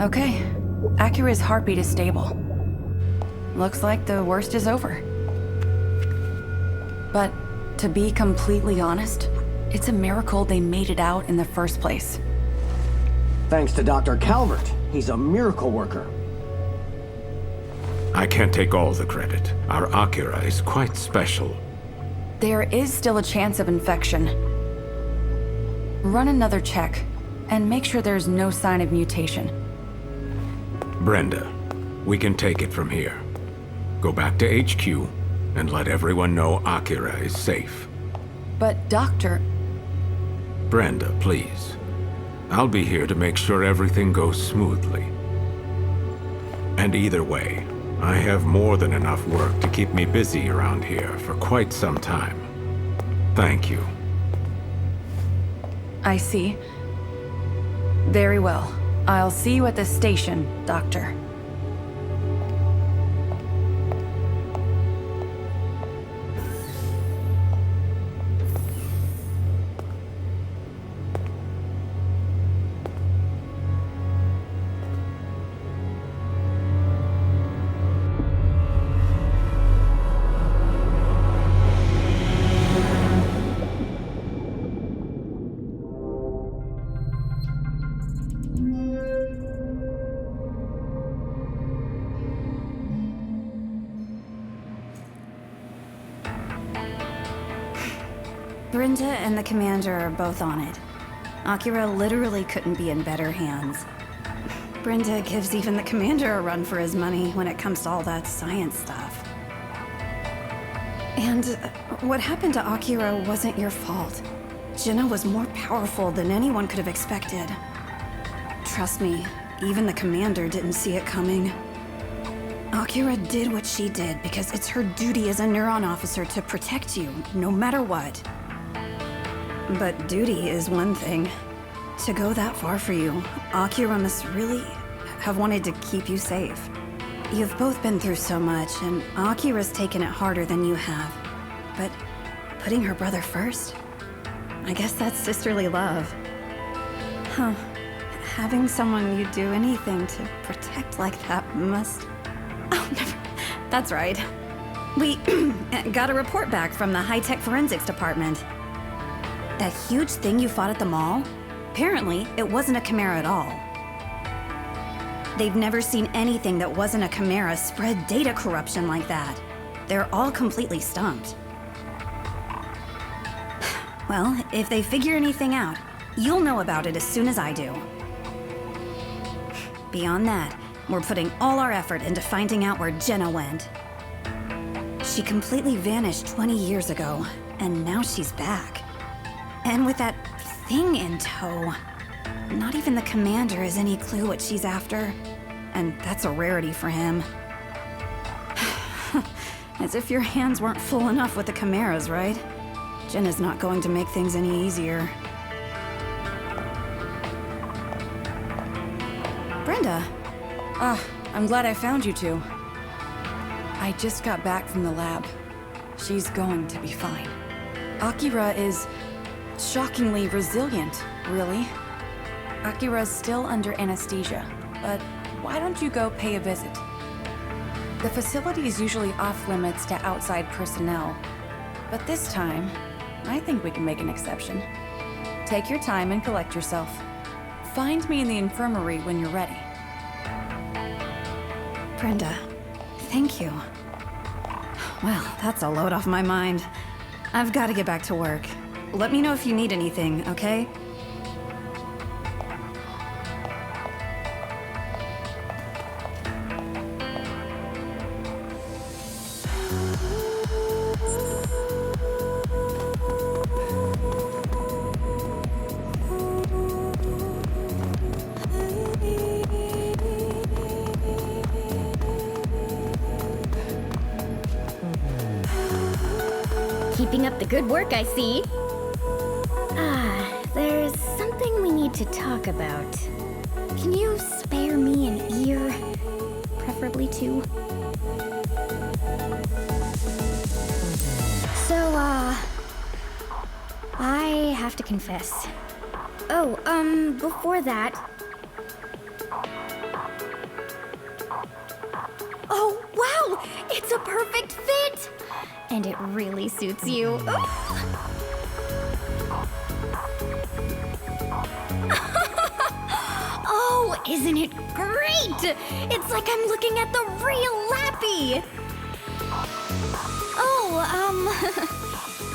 Okay, Akira's heartbeat is stable. Looks like the worst is over. But to be completely honest, it's a miracle they made it out in the first place. Thanks to Dr. Calvert. He's a miracle worker. I can't take all the credit. Our Akira is quite special. There is still a chance of infection. Run another check, and make sure there's no sign of mutation. Brenda, we can take it from here. Go back to HQ, and let everyone know Akira is safe. But Doctor... Brenda, please. I'll be here to make sure everything goes smoothly. And either way, I have more than enough work to keep me busy around here for quite some time. Thank you. I see. Very well. I'll see you at the station, Doctor. Brenda and the commander are both on it. Akira literally couldn't be in better hands. Brenda gives even the commander a run for his money when it comes to all that science stuff. And what happened to Akira wasn't your fault. Jenna was more powerful than anyone could have expected. Trust me, even the commander didn't see it coming. Akira did what she did because it's her duty as a neuron officer to protect you, no matter what. But duty is one thing. To go that far for you, Akira must really have wanted to keep you safe. You've both been through so much, and Akira's taken it harder than you have. But putting her brother first? I guess that's sisterly love. Huh. Having someone you'd do anything to protect like that must... Oh, never... That's right. We got a report back from the high-tech forensics department. That huge thing you fought at the mall? Apparently, it wasn't a chimera at all. They've never seen anything that wasn't a chimera spread data corruption like that. They're all completely stumped. Well, if they figure anything out, you'll know about it as soon as I do. Beyond that, we're putting all our effort into finding out where Jenna went. She completely vanished 20 years ago, and now she's back. And with that thing in tow, not even the commander has any clue what she's after. And that's a rarity for him. As if your hands weren't full enough with the chimeras, right? Jenna's not going to make things any easier. Brenda. I'm glad I found you two. I just got back from the lab. She's going to be fine. Akira is shockingly resilient, really. Akira's still under anesthesia, but why don't you go pay a visit? The facility is usually off limits to outside personnel, but this time, I think we can make an exception. Take your time and collect yourself. Find me in the infirmary when you're ready. Brenda, thank you. Well, that's a load off my mind. I've got to get back to work. Let me know if you need anything, okay? Keeping up the good work, I see. There's something we need to talk about. Can you spare me an ear? Preferably two. So, I have to confess. Oh, before that, Oh, wow! It's a perfect fit! And it really suits you. Oh, isn't it great? It's like I'm looking at the real Lappy! Oh,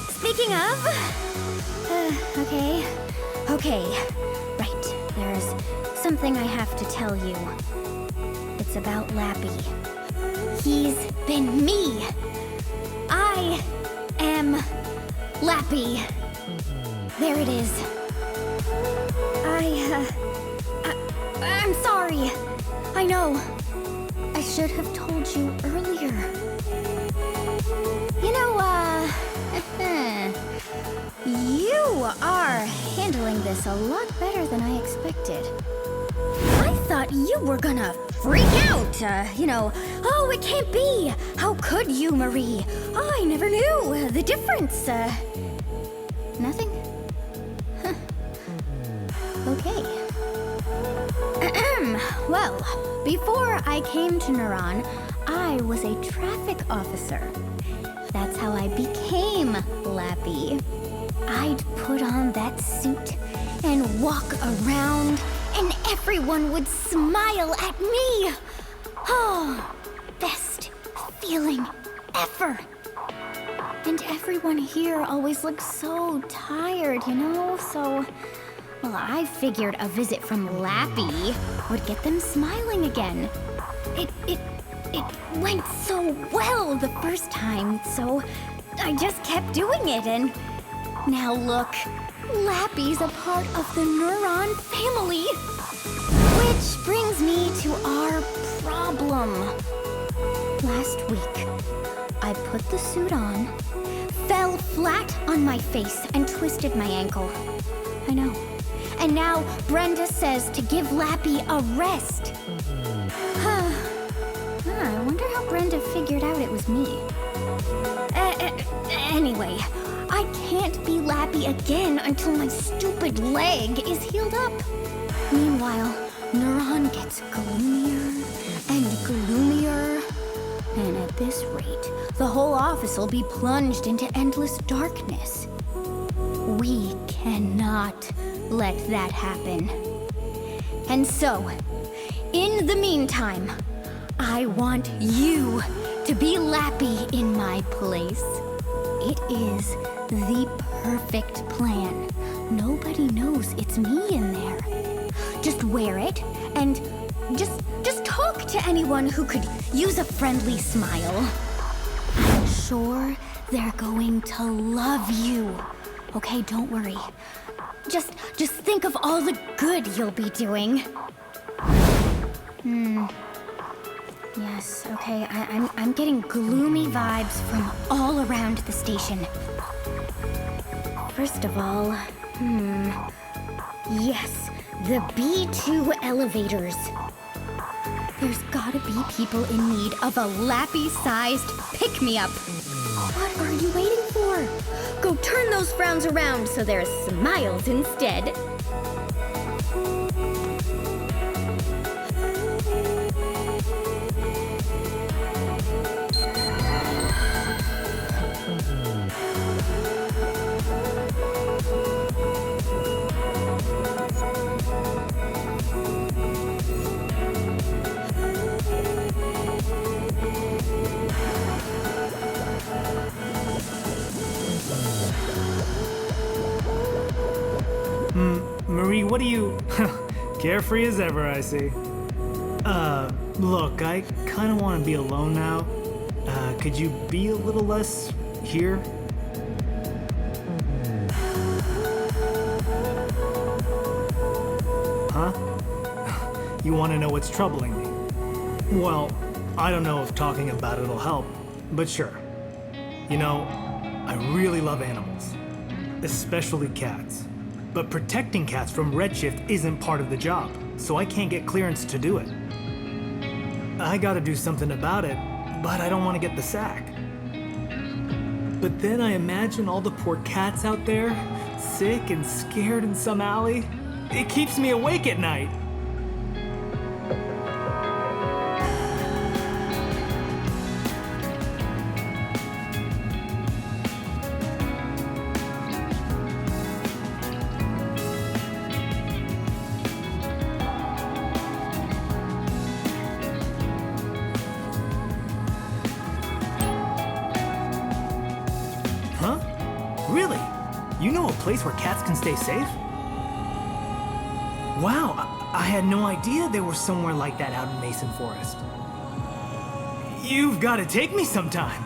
speaking of... Okay, right. There's something I have to tell you. It's about Lappy. He's been me. I am Lappy. There it is. I'm sorry. I know. I should have told you earlier. You know, you are handling this a lot better than I expected. I thought you were gonna freak out, oh, it can't be! How could you, Marie? I never knew the difference, nothing? Huh. Okay. Well, before I came to Neuron, I was a traffic officer. That's how I became Lappy. I'd put on that suit and walk around, and everyone would smile at me. Oh, best feeling ever. And everyone here always looked so tired, so... Well, I figured a visit from Lappy would get them smiling again. It went so well the first time, so I just kept doing it, and now look, Lappy's a part of the Neuron family. Which brings me to our problem. Last week, I put the suit on, fell flat on my face, and twisted my ankle. I know. And now Brenda says to give Lappy a rest. I wonder how Brenda figured out it was me. Anyway, I can't be Lappy again until my stupid leg is healed up. Meanwhile, Neuron gets gloomier and gloomier. And at this rate, the whole office will be plunged into endless darkness. We cannot let that happen. And so, in the meantime, I want you to be Lappy in my place. It is the perfect plan. Nobody knows it's me in there. Just wear it and just talk to anyone who could use a friendly smile. I'm sure they're going to love you. Okay, don't worry. Just think of all the good you'll be doing. Yes, okay, I'm getting gloomy vibes from all around the station. First of all, yes, the B2 elevators. There's gotta be people in need of a Lappy-sized pick-me-up. What are you waiting for? Go turn those frowns around so there's smiles instead. Marie, what do you... Carefree as ever, I see. Look, I kind of want to be alone now. Could you be a little less here? Huh? You want to know what's troubling me? Well, I don't know if talking about it'll help, but sure. You know, I really love animals, especially cats. But protecting cats from Redshift isn't part of the job, so I can't get clearance to do it. I gotta do something about it, but I don't want to get the sack. But then I imagine all the poor cats out there, sick and scared in some alley. It keeps me awake at night. Really? You know a place where cats can stay safe? Wow, I had no idea there was somewhere like that out in Mason Forest. You've got to take me sometime.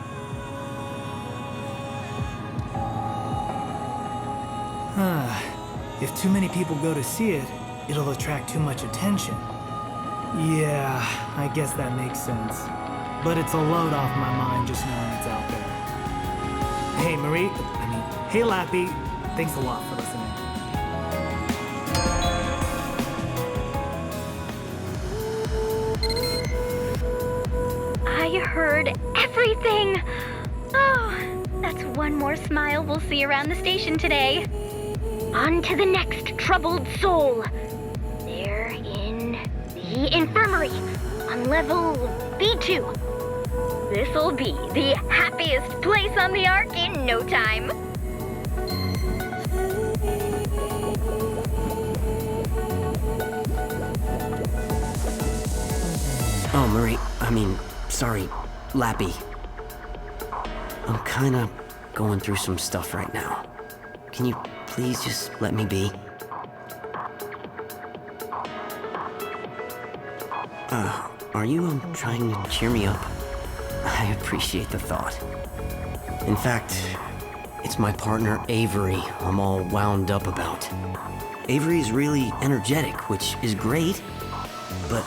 If too many people go to see it, it'll attract too much attention. Yeah, I guess that makes sense. But it's a load off my mind just knowing it's out there. Hey, hey, Lappy. Thanks a lot for listening. I heard everything! Oh, that's one more smile we'll see around the station today. On to the next troubled soul. They're in the infirmary on level B2. This'll be the happiest place on the Ark in no time. Oh, sorry, Lappy. I'm kinda going through some stuff right now. Can you please just let me be? Are you trying to cheer me up? I appreciate the thought. In fact, it's my partner Avery I'm all wound up about. Avery's really energetic, which is great, but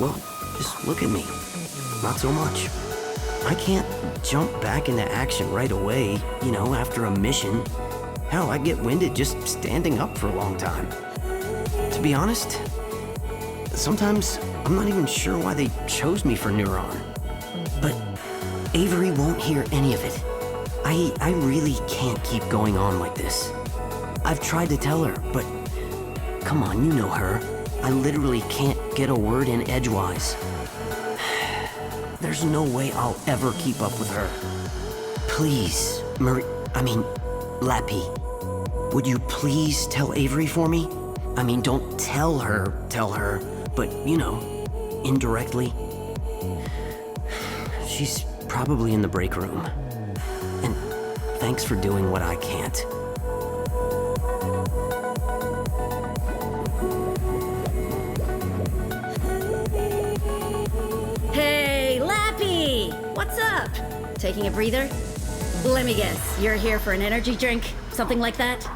well, just look at me. Not so much. I can't jump back into action right away, after a mission. Hell, I get winded just standing up for a long time. To be honest, sometimes I'm not even sure why they chose me for Neuron. But Avery won't hear any of it. I really can't keep going on like this. I've tried to tell her, but come on, you know her. I literally can't get a word in edgewise. There's no way I'll ever keep up with her. Please, Lappy, would you please tell Avery for me? Don't tell her, but, indirectly. She's probably in the break room. And thanks for doing what I can't. Hey, Lappy! What's up? Taking a breather? Let me guess, you're here for an energy drink? Something like that?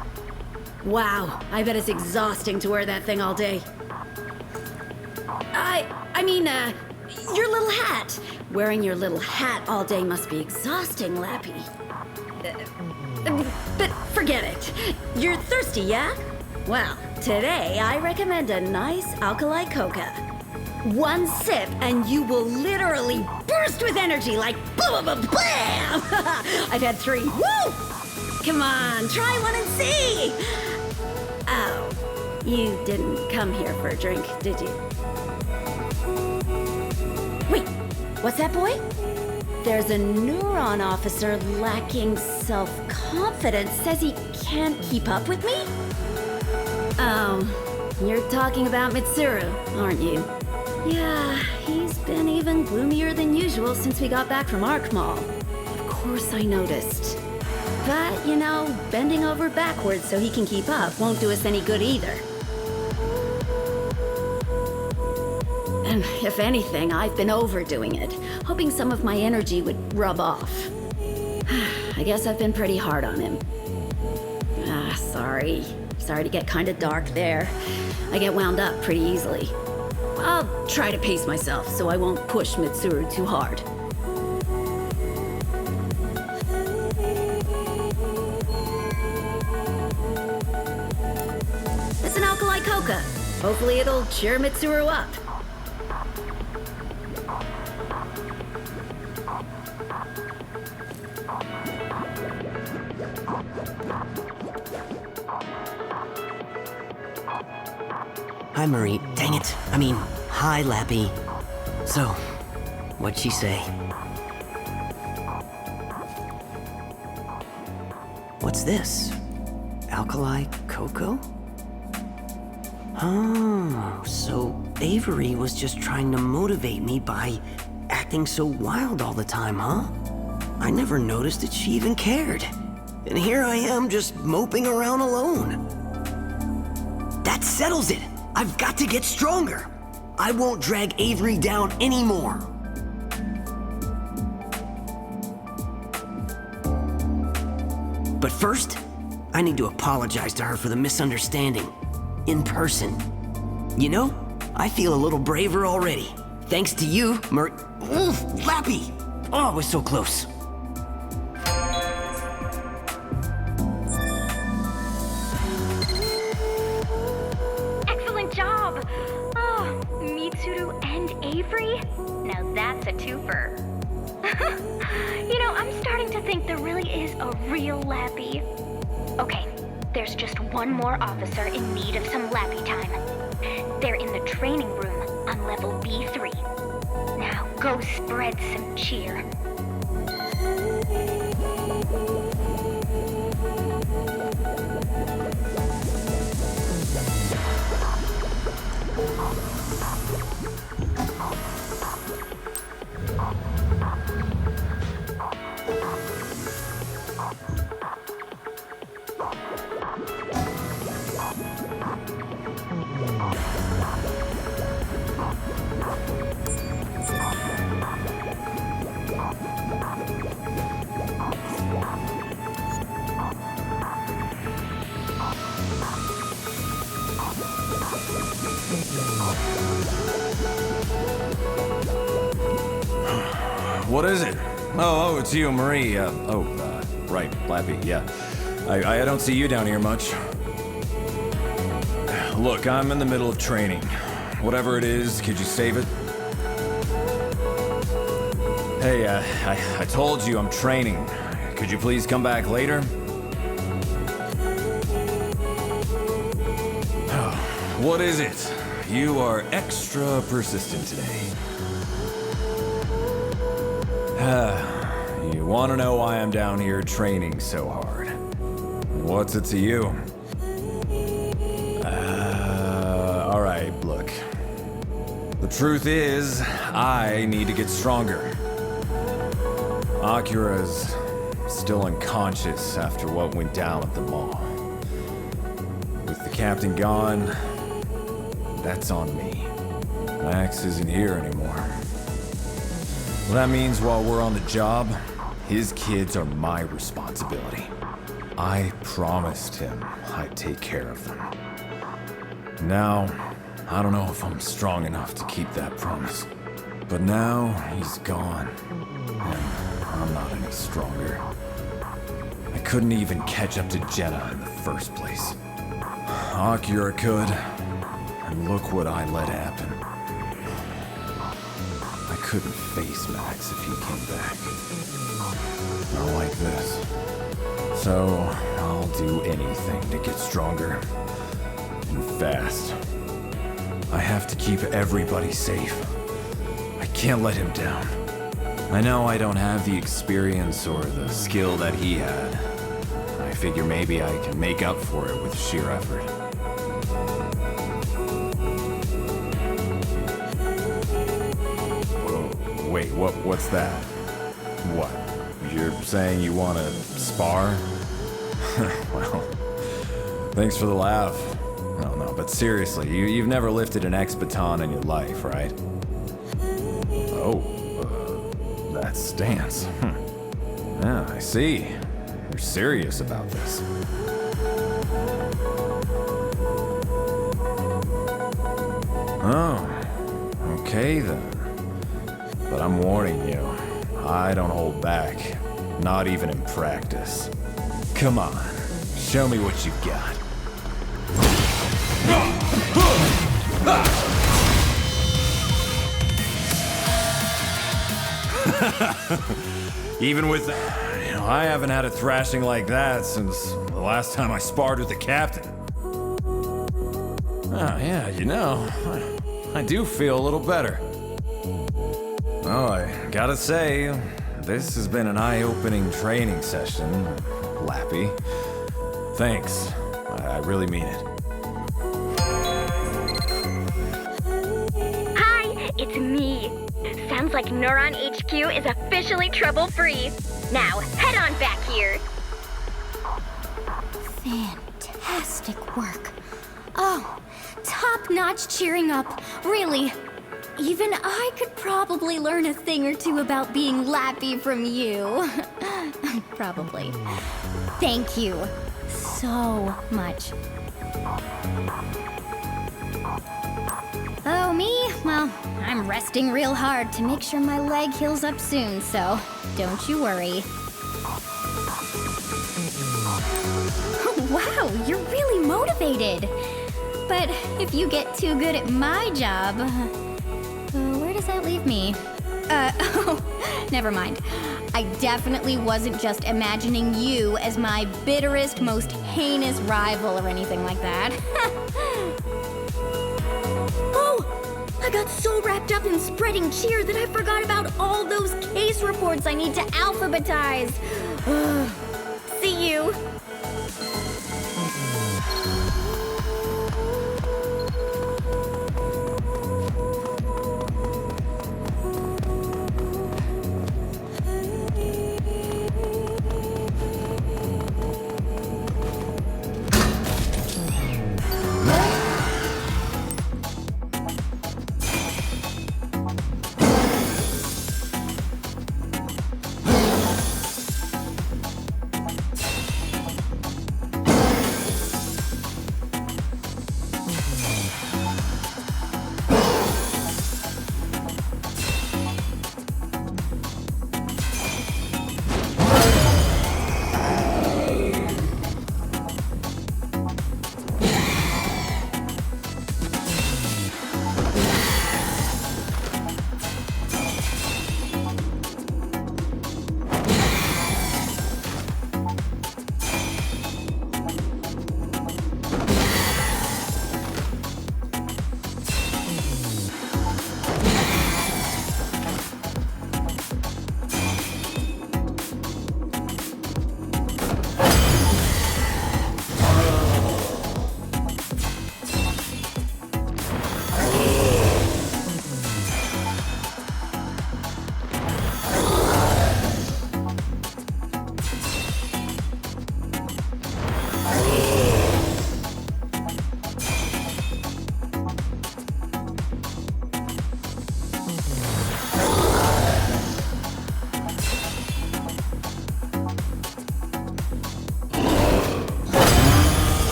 Wow, I bet it's exhausting to wear that thing all day. Your little hat. Wearing your little hat all day must be exhausting, Lappy. But forget it. You're thirsty, yeah? Well, today I recommend a nice alkali coca. One sip and you will literally burst with energy like boom, boom, bam! I've had 3. Woo! Come on, try one and see! Oh, you didn't come here for a drink, did you? Wait, what's that, boy? There's a Neuron officer lacking self-confidence, says he can't keep up with me? Oh, you're talking about Mitsuru, aren't you? Yeah, he's been even gloomier than usual since we got back from Ark Mall. Of course I noticed. But, bending over backwards so he can keep up won't do us any good either. And if anything, I've been overdoing it, hoping some of my energy would rub off. I guess I've been pretty hard on him. Sorry. Sorry to get kinda dark there. I get wound up pretty easily. I'll try to pace myself so I won't push Mitsuru too hard. It's an alkali coca. Hopefully it'll cheer Mitsuru up. Hi, Marie. Dang it. Hi, Lappy. So, what'd she say? What's this? Alkali cocoa? Oh, so Avery was just trying to motivate me by acting so wild all the time, huh? I never noticed that she even cared. And here I am just moping around alone. That settles it. I've got to get stronger. I won't drag Avery down anymore. But first, I need to apologize to her for the misunderstanding. In person. You know, I feel a little braver already. Thanks to you, Oof, Lappy! Oh, it was so close. Excellent job! Oh, Mitsuru and Avery? Now that's a twofer. You know, I'm starting to think there really is a real Lappy. Okay, there's just one more officer in need of some Lappy time. They're in the training room on level B3. Now go spread some cheer. What is it? Oh, it's you, Marie. Right, Lappy, yeah. I don't see you down here much. Look, I'm in the middle of training. Whatever it is, could you save it? Hey, I told you I'm training. Could you please come back later? What is it? You are extra persistent today. You want to know why I'm down here training so hard? What's it to you? Alright, look. The truth is, I need to get stronger. Akira's still unconscious after what went down at the mall. With the captain gone, that's on me. Max isn't here anymore. Well, that means while we're on the job, his kids are my responsibility. I promised him I'd take care of them. Now, I don't know if I'm strong enough to keep that promise. But now, he's gone. And I'm not any stronger. I couldn't even catch up to Jenna in the first place. Akira could. And look what I let happen. I couldn't face Max if he came back. Not like this. So, I'll do anything to get stronger. And fast. I have to keep everybody safe. I can't let him down. I know I don't have the experience or the skill that he had. I figure maybe I can make up for it with sheer effort. Wait, what's that? What? You're saying you want to spar? Well, thanks for the laugh. No, but seriously, you've never lifted an X-baton in your life, right? Oh, that stance. Yeah, I see. You're serious about this. Oh, okay then. But I'm warning you, I don't hold back, not even in practice. Come on, show me what you've got. Even with, I haven't had a thrashing like that since the last time I sparred with the captain. Oh yeah, I do feel a little better. Oh, I gotta say, this has been an eye-opening training session, Lappy. Thanks. I really mean it. Hi, it's me. Sounds like Neuron HQ is officially trouble-free. Now, head on back here. Fantastic work. Oh, top-notch cheering up. Really. Even I could probably learn a thing or two about being Lappy from you. Probably. Thank you so much. Oh, me? Well, I'm resting real hard to make sure my leg heals up soon, so don't you worry. Wow, you're really motivated. But if you get too good at my job, where does that leave me? Oh, never mind. I definitely wasn't just imagining you as my bitterest, most heinous rival or anything like that. Oh, I got so wrapped up in spreading cheer that I forgot about all those case reports I need to alphabetize. See you.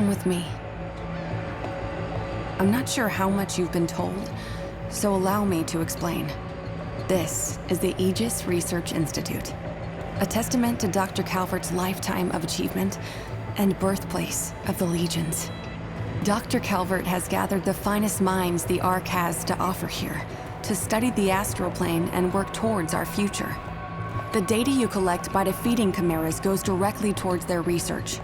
Come with me. I'm not sure how much you've been told, so allow me to explain. This is the Aegis Research Institute, a testament to Dr. Calvert's lifetime of achievement and birthplace of the Legions. Dr. Calvert has gathered the finest minds the Ark has to offer here, to study the astral plane and work towards our future. The data you collect by defeating chimeras goes directly towards their research.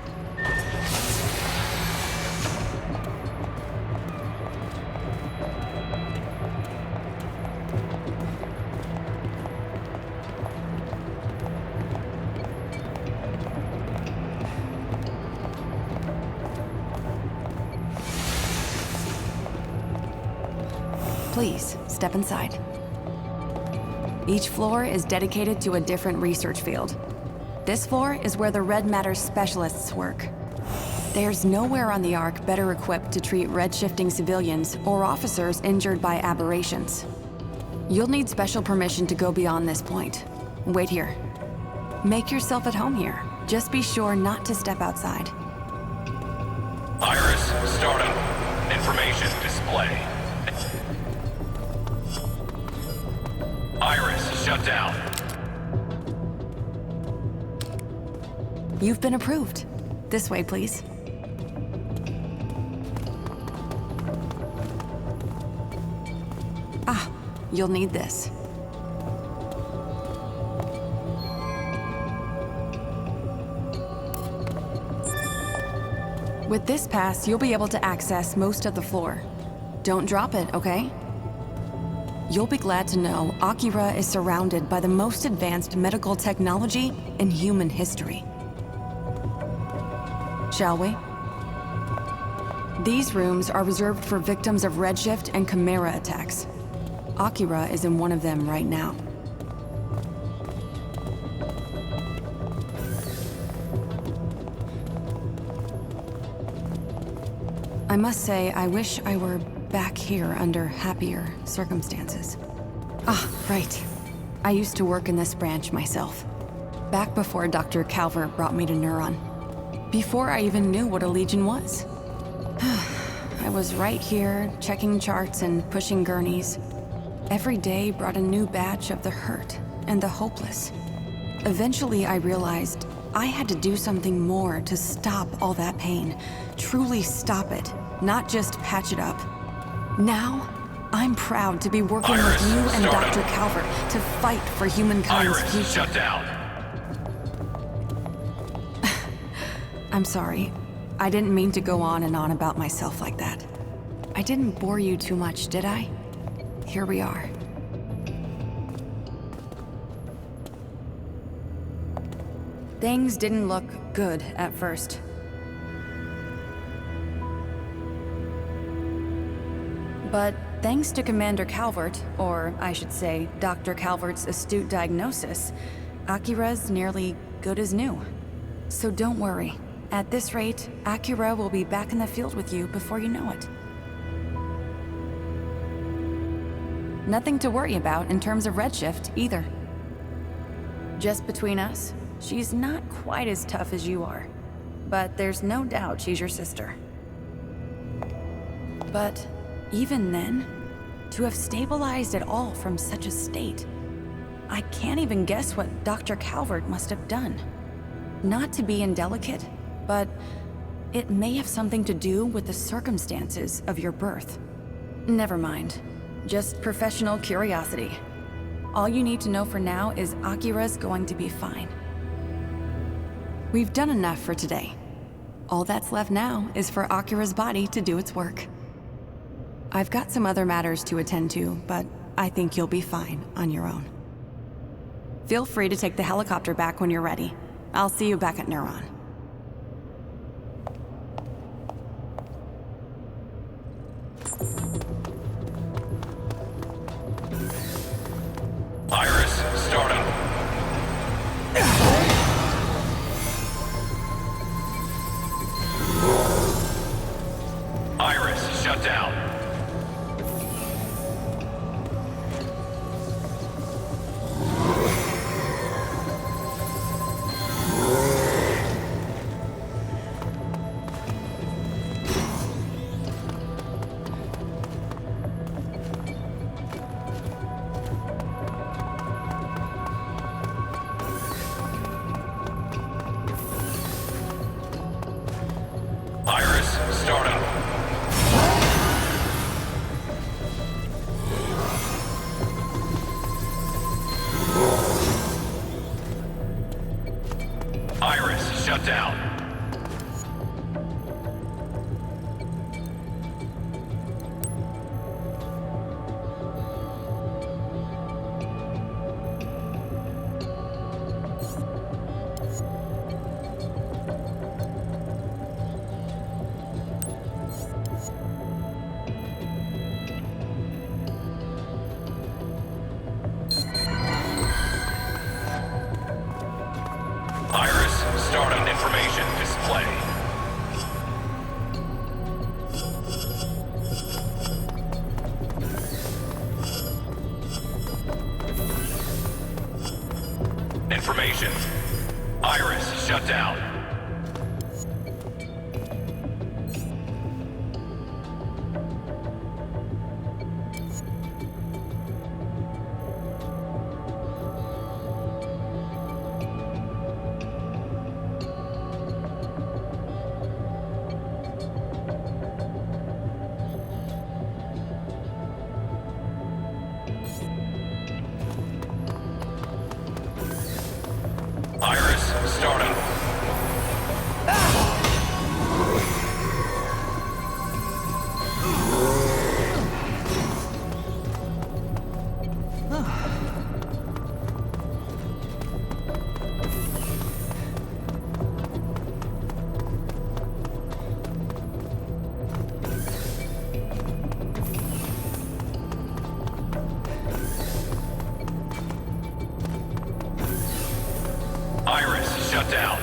Please, step inside. Each floor is dedicated to a different research field. This floor is where the red matter specialists work. There's nowhere on the Ark better equipped to treat red-shifting civilians or officers injured by aberrations. You'll need special permission to go beyond this point. Wait here. Make yourself at home here. Just be sure not to step outside. Iris, startup. Information display. Iris, shut down. You've been approved. This way, please. Ah, you'll need this. With this pass, you'll be able to access most of the floor. Don't drop it, okay? You'll be glad to know Akira is surrounded by the most advanced medical technology in human history. Shall we? These rooms are reserved for victims of redshift and chimera attacks. Akira is in one of them right now. I must say, I wish I were back here under happier circumstances. Ah, right. I used to work in this branch myself. Back before Dr. Calvert brought me to Neuron. Before I even knew what a Legion was. I was right here, checking charts and pushing gurneys. Every day brought a new batch of the hurt and the hopeless. Eventually, I realized I had to do something more to stop all that pain. Truly stop it, not just patch it up. Now, I'm proud to be working with you and Dr. Calvert to fight for humankind's future. Shut down. I'm sorry. I didn't mean to go on and on about myself like that. I didn't bore you too much, did I? Here we are. Things didn't look good at first. But thanks to Commander Calvert, or I should say, Dr. Calvert's astute diagnosis, Akira's nearly good as new. So don't worry. At this rate, Akira will be back in the field with you before you know it. Nothing to worry about in terms of redshift, either. Just between us, she's not quite as tough as you are. But there's no doubt she's your sister. But even then, to have stabilized at all from such a state, I can't even guess what Dr. Calvert must have done. Not to be indelicate, but it may have something to do with the circumstances of your birth. Never mind. Just professional curiosity. All you need to know for now is Akira's going to be fine. We've done enough for today. All that's left now is for Akira's body to do its work. I've got some other matters to attend to, but I think you'll be fine on your own. Feel free to take the helicopter back when you're ready. I'll see you back at Neuron. Iris, startup. Iris, shut down. shut down. Iris, starting information display. Information. Iris, shut down. Iris, starting. Iris, shut down.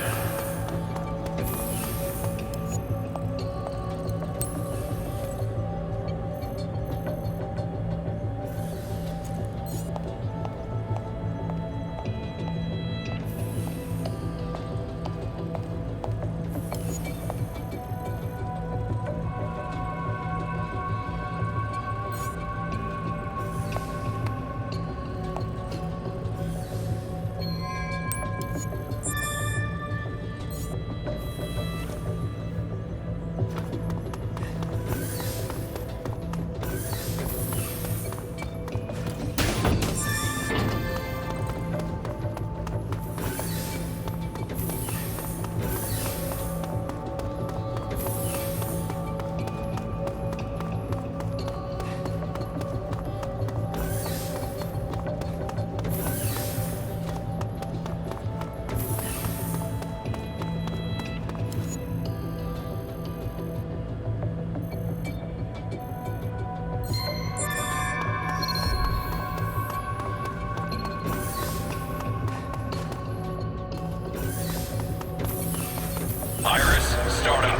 Iris, starting.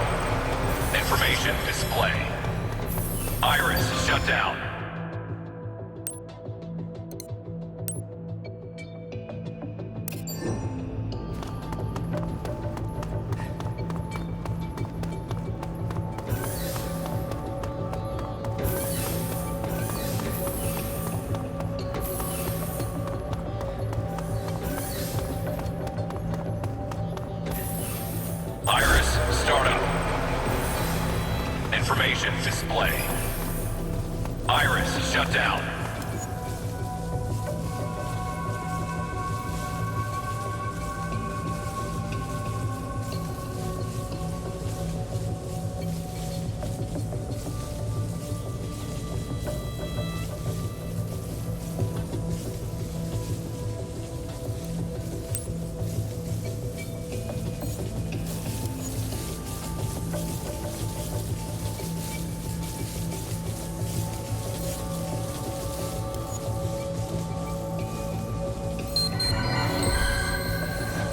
Information display. Iris, shut down. Iris, starting. Information display. Iris, shut down.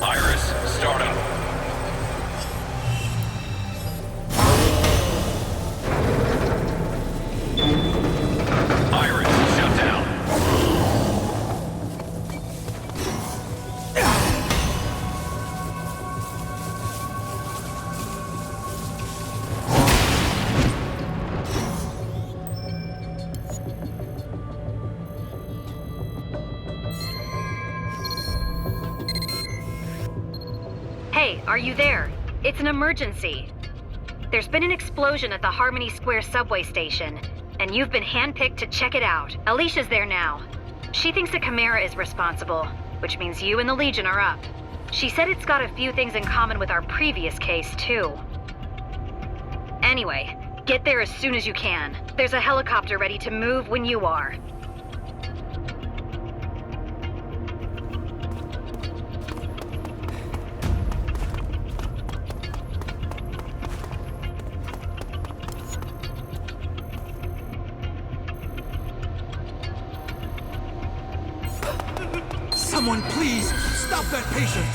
Iris, starting. Iris, shut down. Hey, are you there? It's an emergency. There's been an explosion at the Harmony Square subway station, and you've been handpicked to check it out. Alicia's there now. She thinks a Chimera is responsible. which means you and the Legion are up. She said it's got a few things in common with our previous case, too. Anyway, get there as soon as you can. There's a helicopter ready to move when you are. Someone please, stop that patient!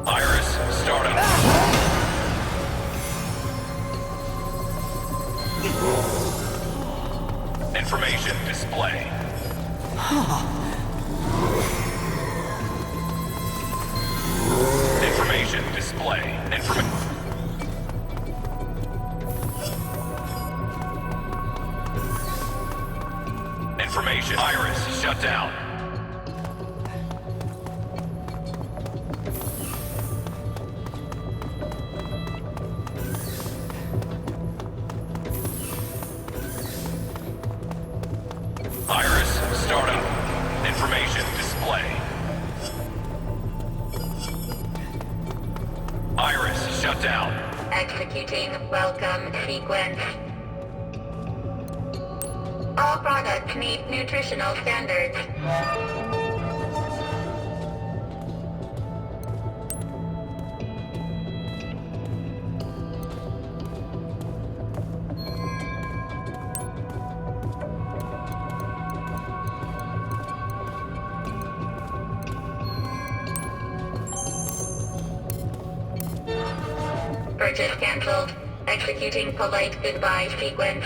Iris, start up. Information display. Information display. Information. Iris, shut down. Iris, start up. Information display. Iris, shut down. Executing welcome sequence. All products meet nutritional standards. Purchase cancelled. Executing polite goodbye sequence.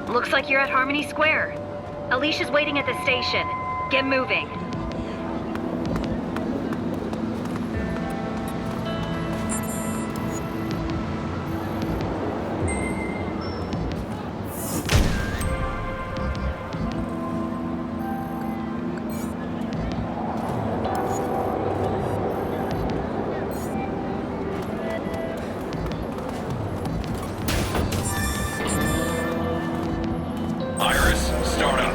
Looks like you're at Harmony Square. Alicia's waiting at the station. Get moving. Iris, start up.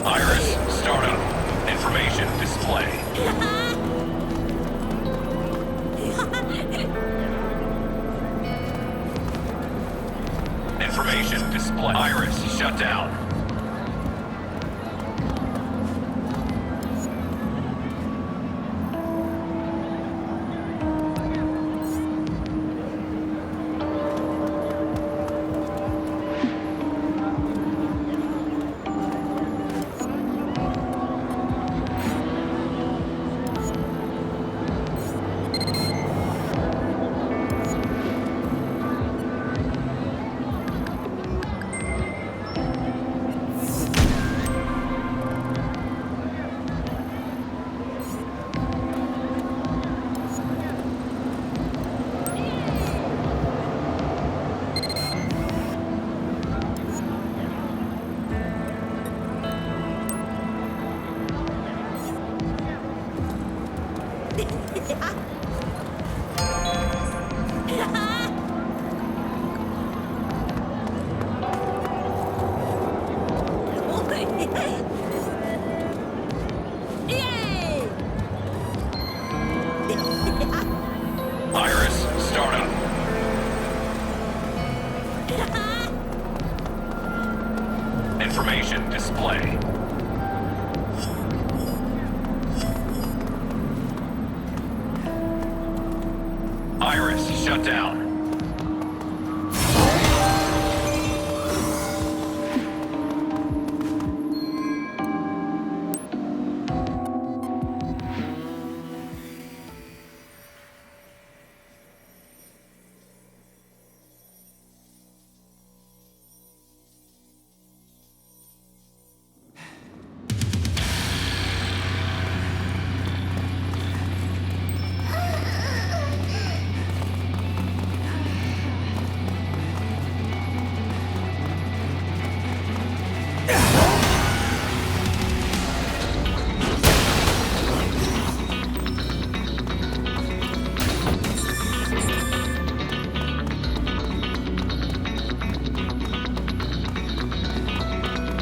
Iris, startup. Information display. Information display. Iris, shut down. Iris, startup. Information display. Iris, shut down.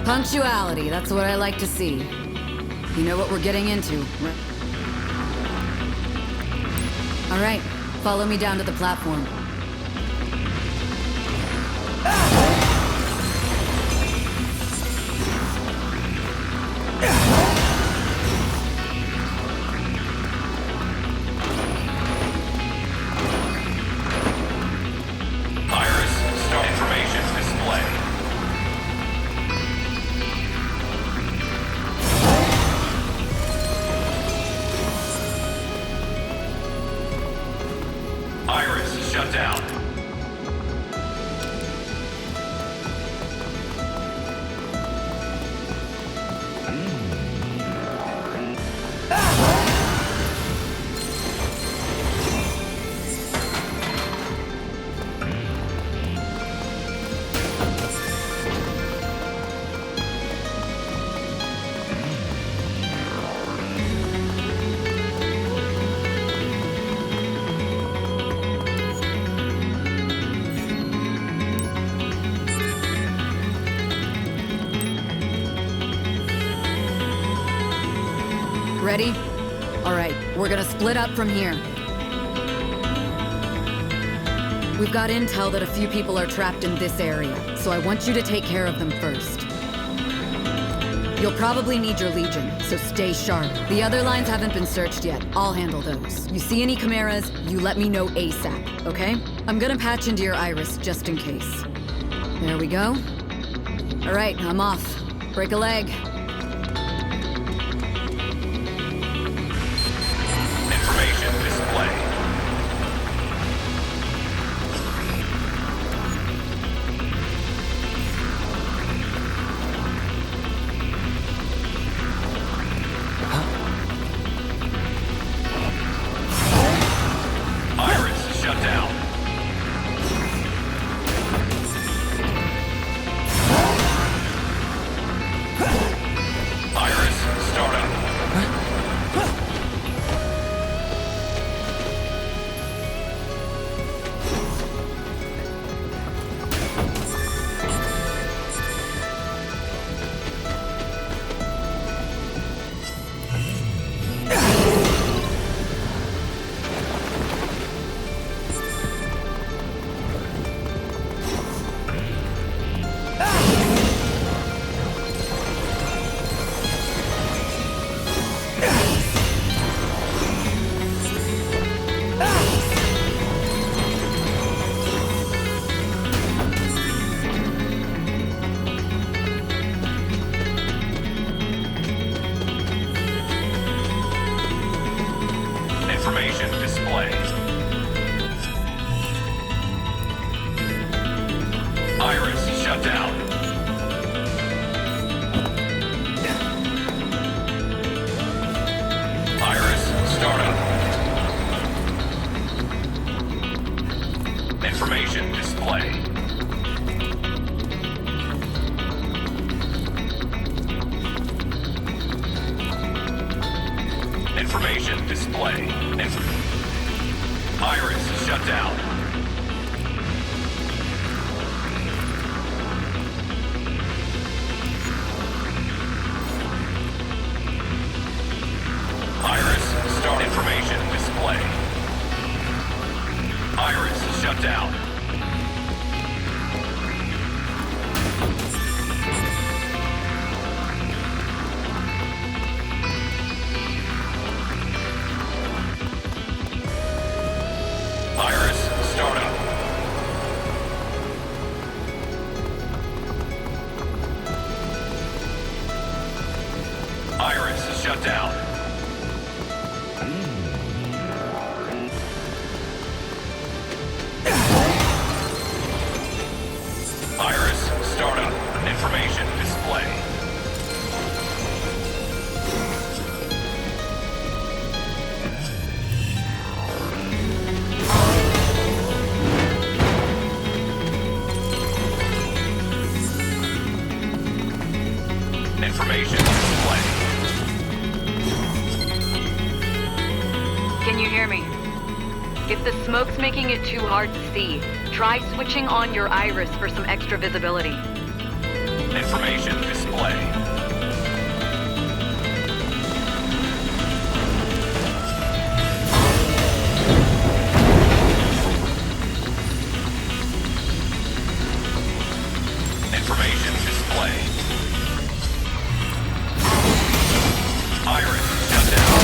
Punctuality, that's what I like to see. You know what we're getting into. All right, follow me down to the platform. Iris, start information display. Iris, shut down. Ready? All right, we're gonna split up from here. We've got intel that a few people are trapped in this area, so I want you to take care of them first. You'll probably need your Legion, so stay sharp. The other lines haven't been searched yet. I'll handle those. You see any Chimeras, you let me know ASAP, okay? I'm gonna patch into your iris just in case. There we go. All right, I'm off. Break a leg. Information display. Iris shut down. Iris startup. Information display. Iris shut down. Iris startup. Information display. Information display. Iris shut down. Iris start information display. Iris shut down. Iris startup. Iris shut down. Iris startup. Information display. Information display. Can you hear me? If the smoke's making it too hard to see, try switching on your iris for some extra visibility. Information display. Information display. Iris shut down.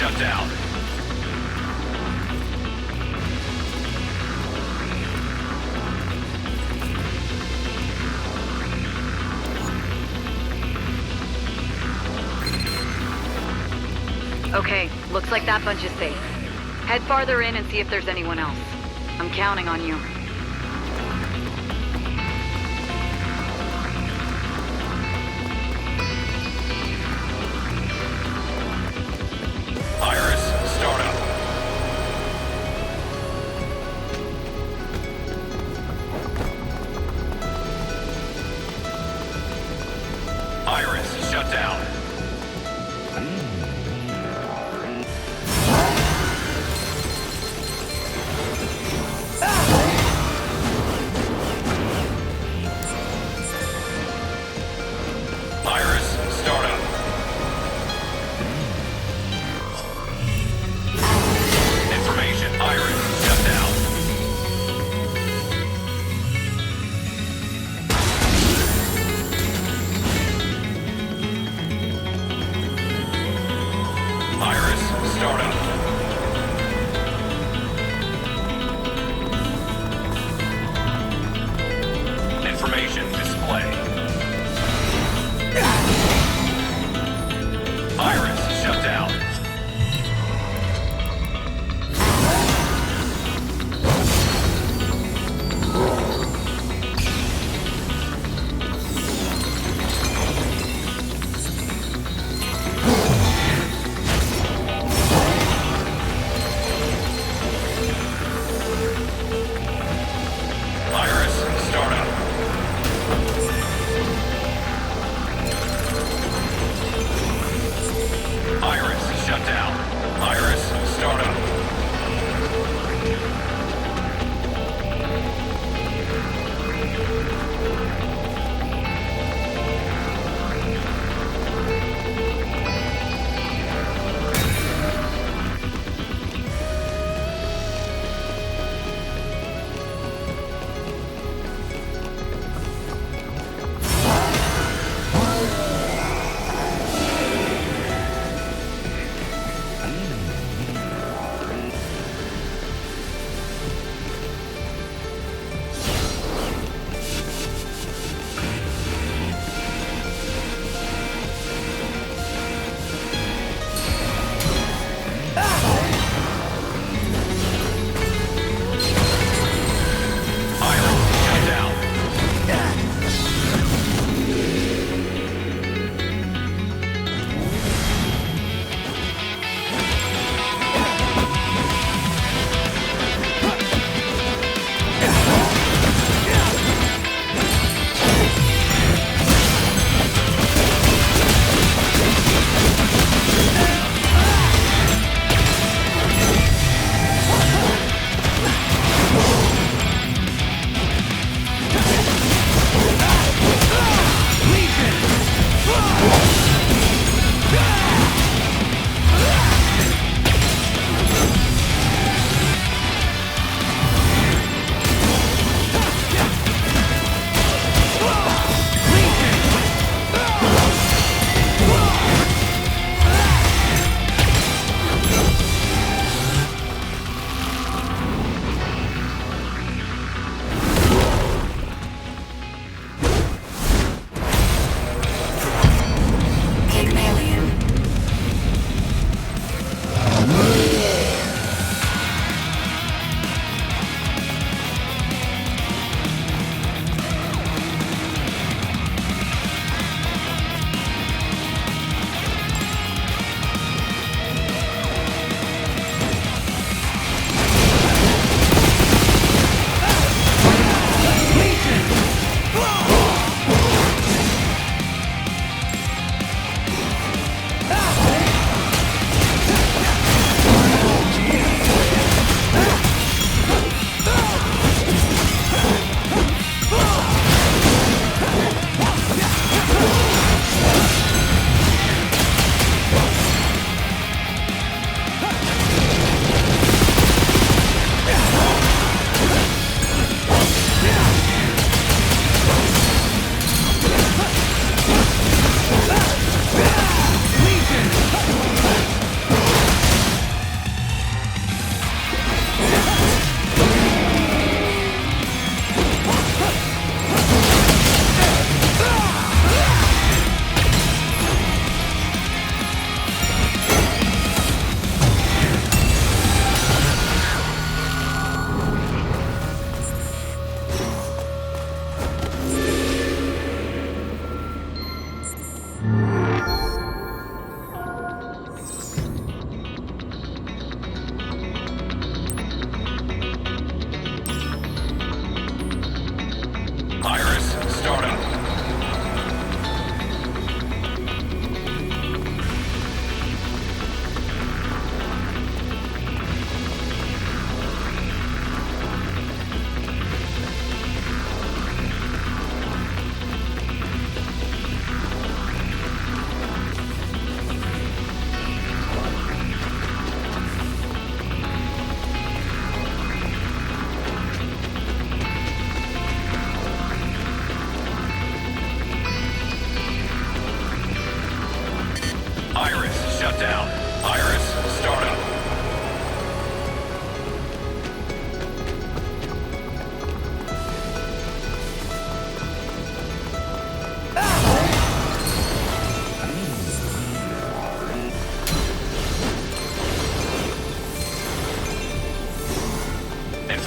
shut down. Okay, looks like that bunch is safe. Head farther in and see if there's anyone else. I'm counting on you. Iris, start up. Iris, shut down. Iris, start up. Information, Iris, shut down. Iris, start up. Information display. Iris, shut down.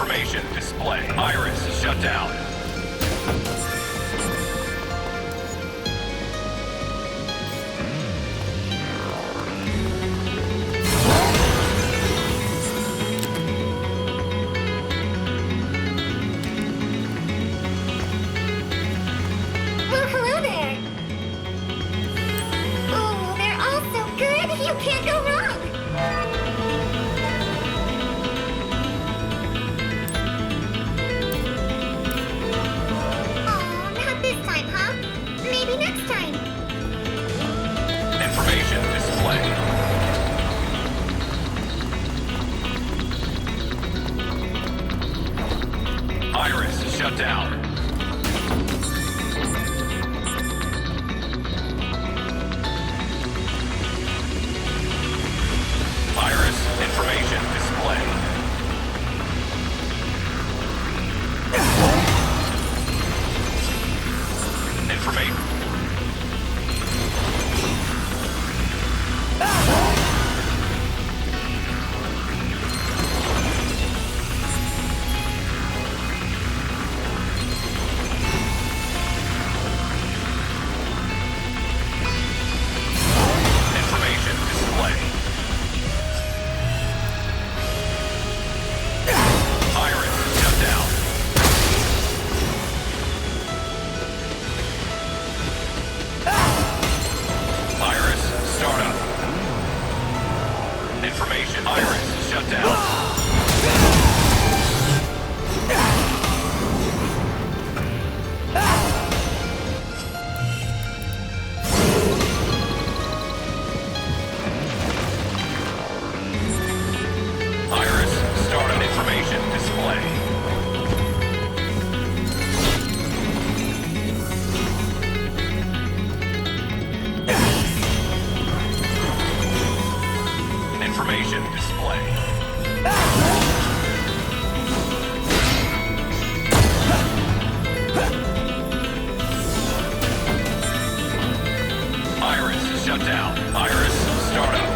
Information display. Iris shut down. Well, hello there. Oh, they're all so good. You can't go wrong. Oh, not this time, huh? Maybe next time. Information display. Iris shut down. Iris information display. Information. Information display. Iris shut down. Iris startup. Information. Iris shut down. Iris startup. Information display. Information display. Iris shut down. Iris startup.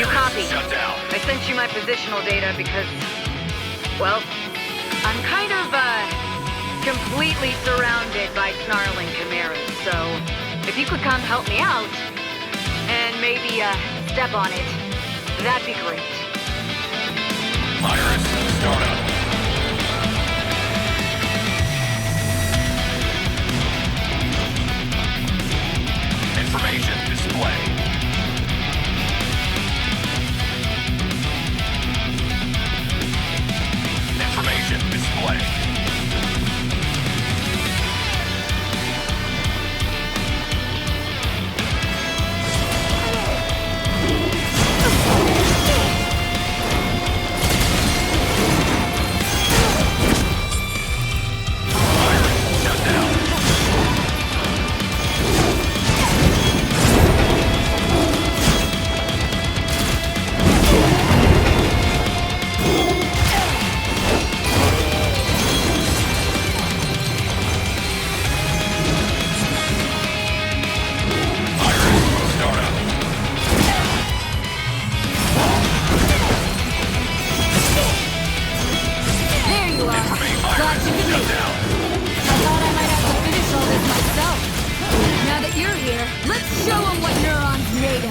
You copy? Shut down. I sent you my positional data because, well, I'm kind of, completely surrounded by snarling chimeras, so if you could come help me out, and maybe, step on it, that'd be great. Iris, start up. Information display. Information display. Iris, shut down. Iris, start up. There you are. Glad you could make it. Down. I thought I might have to finish all this myself. Now that you're here, let's show them what Neuron's made of.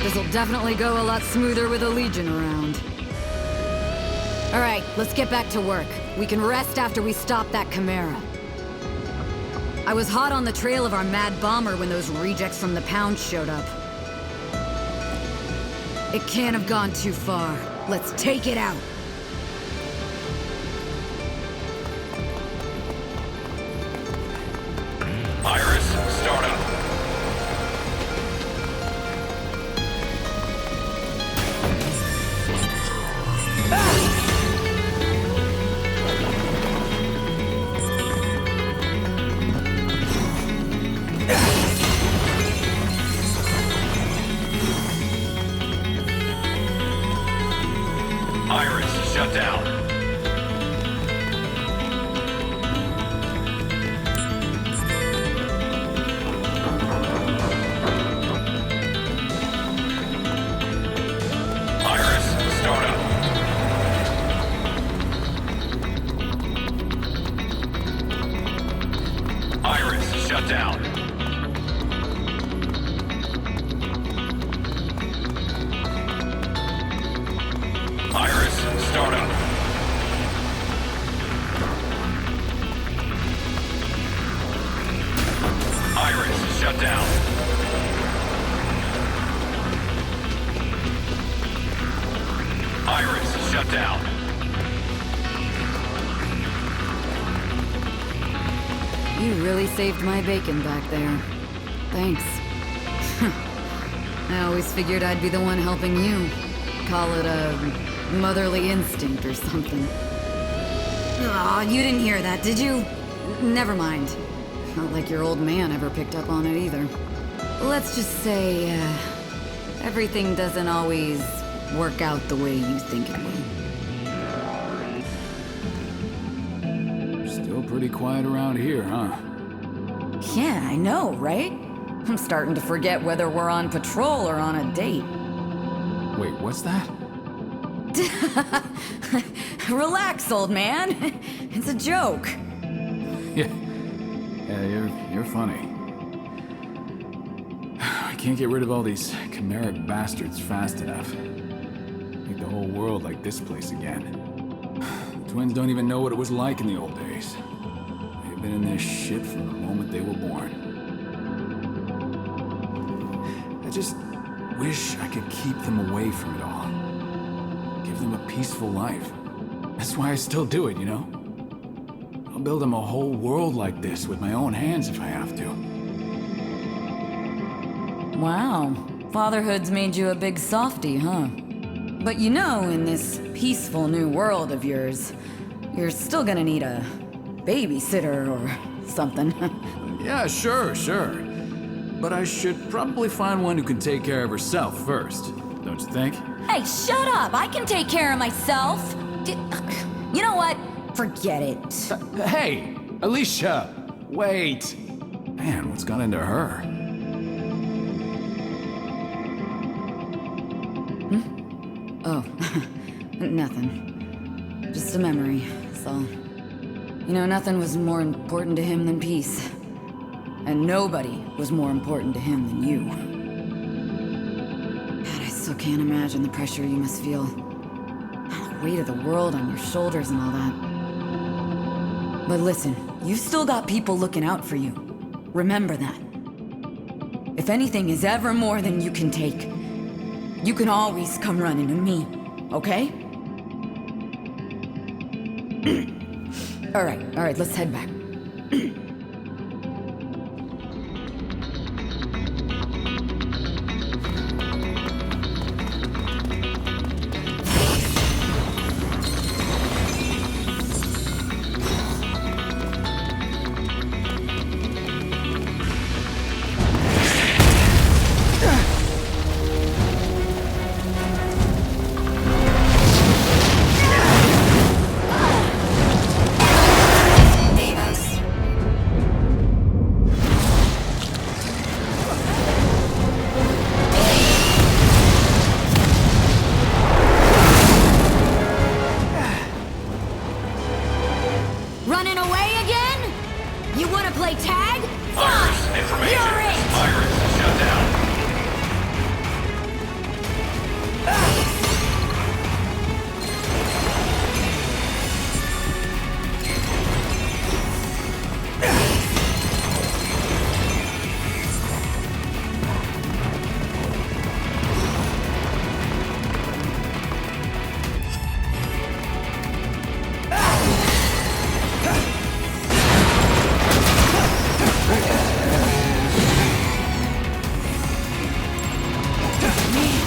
This'll definitely go a lot smoother with a Legion around. Alright, let's get back to work. We can rest after we stop that Chimera. I was hot on the trail of our mad bomber when those rejects from the pound showed up. It can't have gone too far. Let's take it out. Iris, start up. Iris, shut down. Iris, start up. Iris, shut down. Iris, start up. Iris, shut down. Iris, shut down. You really saved my bacon back there. Thanks. I always figured I'd be the one helping you. Call it a motherly instinct or something. Aw, you didn't hear that, did you? Never mind. Not like your old man ever picked up on it either. Let's just say, everything doesn't always work out the way you think it will. Still pretty quiet around here, huh? Yeah, I know, right? I'm starting to forget whether we're on patrol or on a date. Wait, what's that? Relax, old man. It's a joke. Yeah, you're funny. I can't get rid of all these chimeric bastards fast enough. Make the whole world like this place again. The twins don't even know what it was like in the old days. They've been in this shit from the moment they were born. I just wish I could keep them away from it all. Give them a peaceful life. That's why I still do it, you know? I'll build them a whole world like this with my own hands if I have to. Wow. Fatherhood's made you a big softie, huh? But you know, in this peaceful new world of yours, you're still gonna need a babysitter or something. Yeah, sure. But I should probably find one who can take care of herself first, don't you think? Hey, shut up! I can take care of myself! You know what? Forget it. Hey, Alicia! Wait! Man, what's got into her? Oh, nothing. Just a memory, that's all. You know, nothing was more important to him than peace. And nobody was more important to him than you. God, I still can't imagine the pressure you must feel. The weight of the world on your shoulders and all that. But listen, you've still got people looking out for you. Remember that. If anything is ever more than you can take, you can always come running to me, okay? All right, let's head back. Running away again? You wanna play tag? Fine! Information. You're it! Iris, shut down.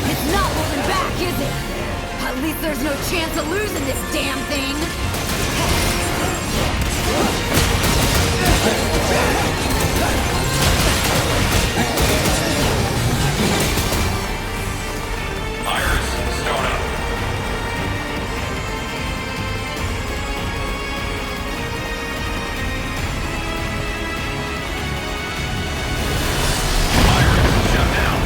It's not holding back, is it? At least there's no chance of losing this damn thing. Iris, start up. Iris, shut down.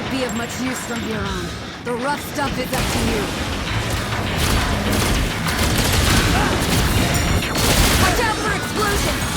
won't be of much use from here on. The rough stuff is up to you. Watch out for explosions!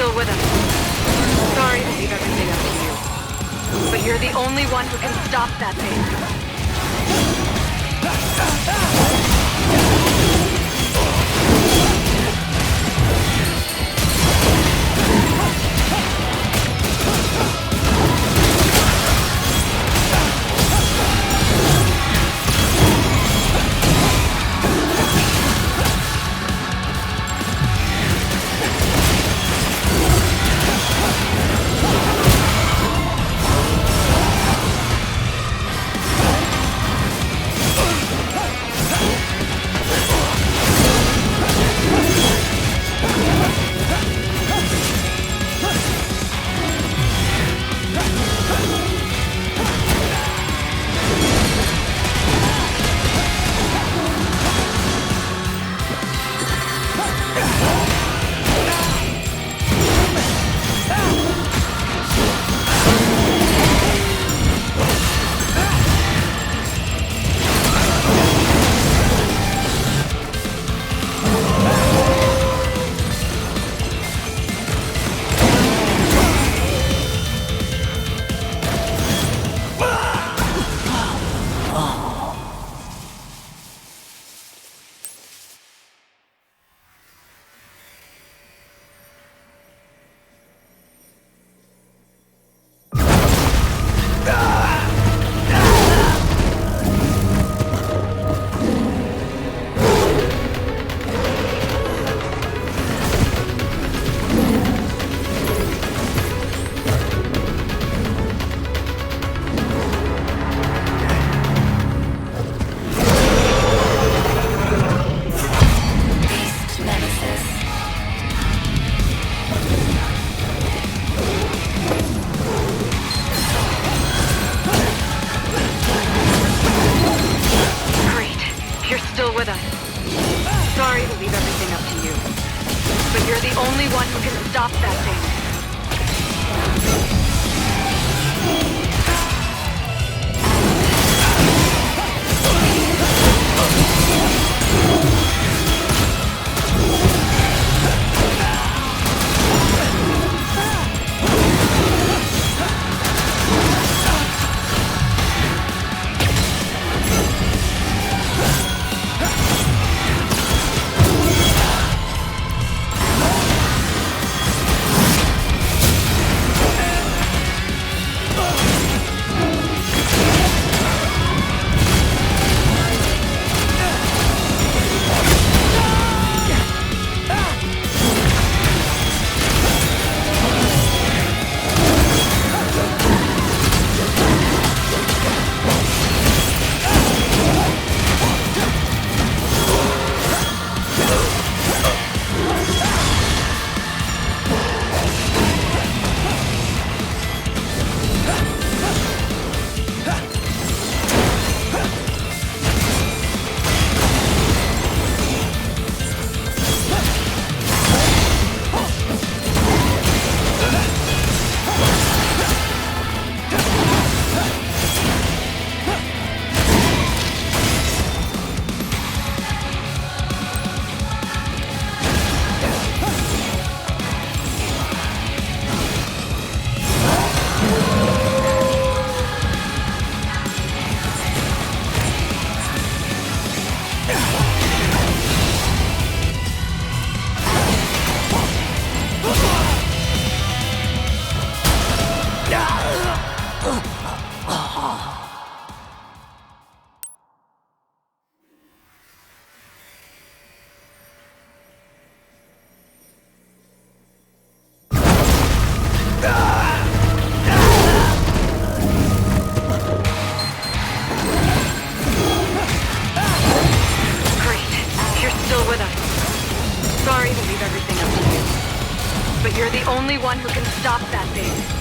still with us. Sorry to leave everything up to you. But you're the only one who can stop that thing. Sorry to leave everything up to you, but you're the only one who can stop that thing. You're the only one who can stop that thing.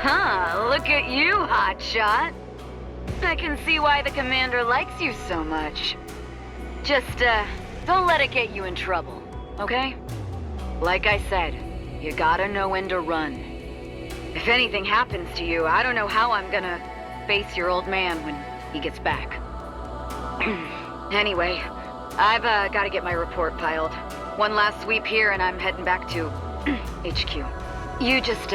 Huh, look at you, hotshot. I can see why the commander likes you so much. Just, don't let it get you in trouble, okay? Like I said, you gotta know when to run. If anything happens to you, I don't know how I'm gonna face your old man when he gets back. Anyway, I've gotta get my report filed. One last sweep here and I'm heading back to HQ. You just,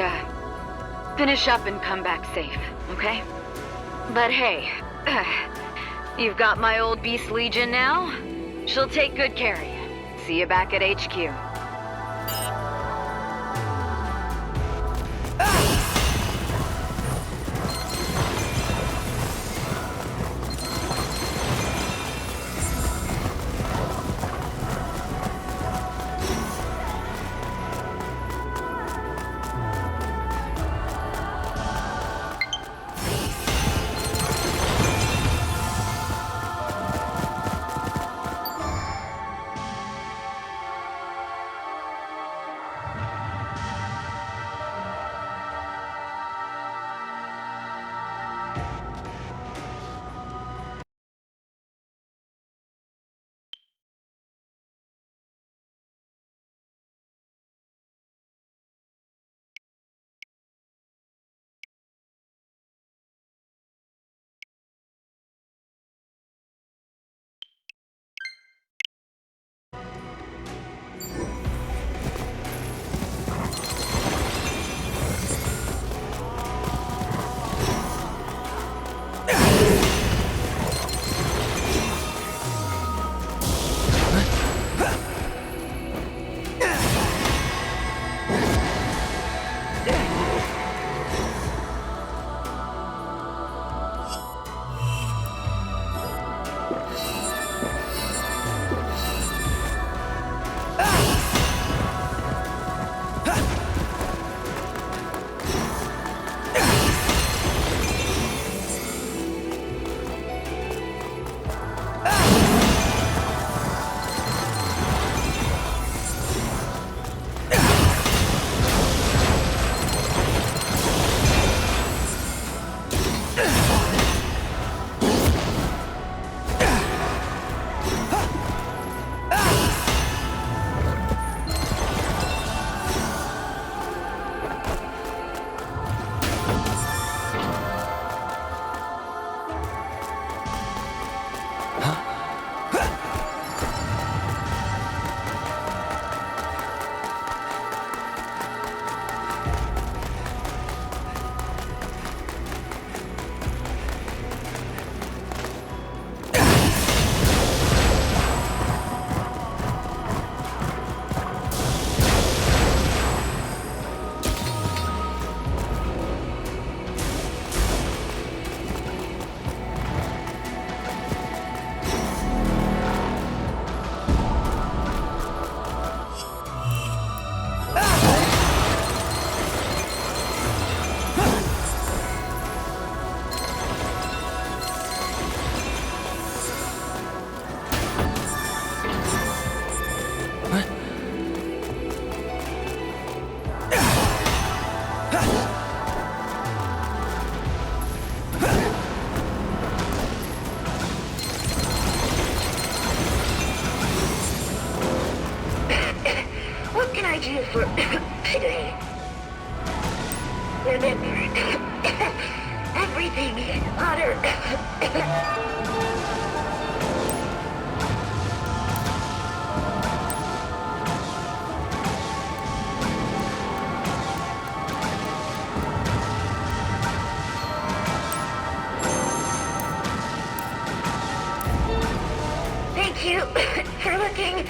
finish up and come back safe, okay? But hey, you've got my old Beast Legion now. She'll take good care of you. See you back at HQ. for today. Remember, everything is honor. Thank you for looking.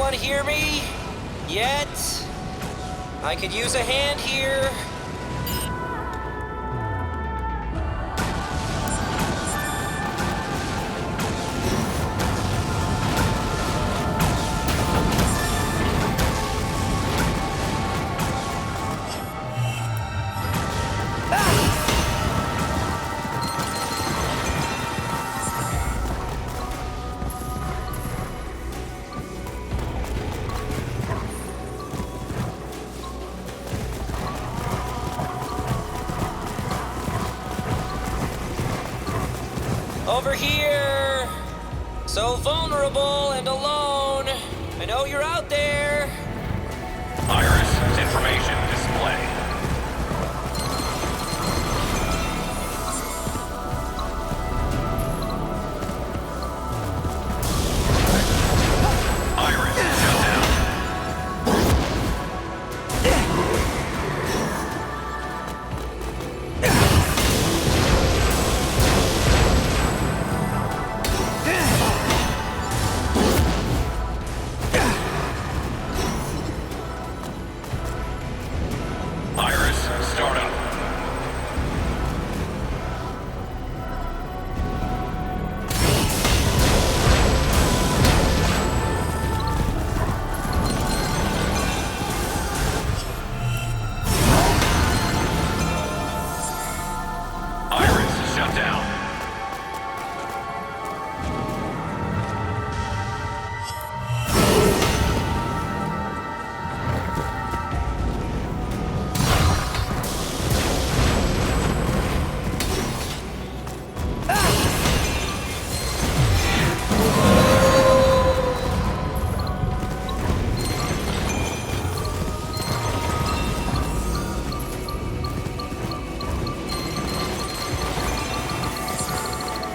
anyone hear me? Yet? I could use a hand here. Over here! So vulnerable and alone. I know you're out there. Iris, information display. Iris, shut down. Iris, start up. Iris, shut down.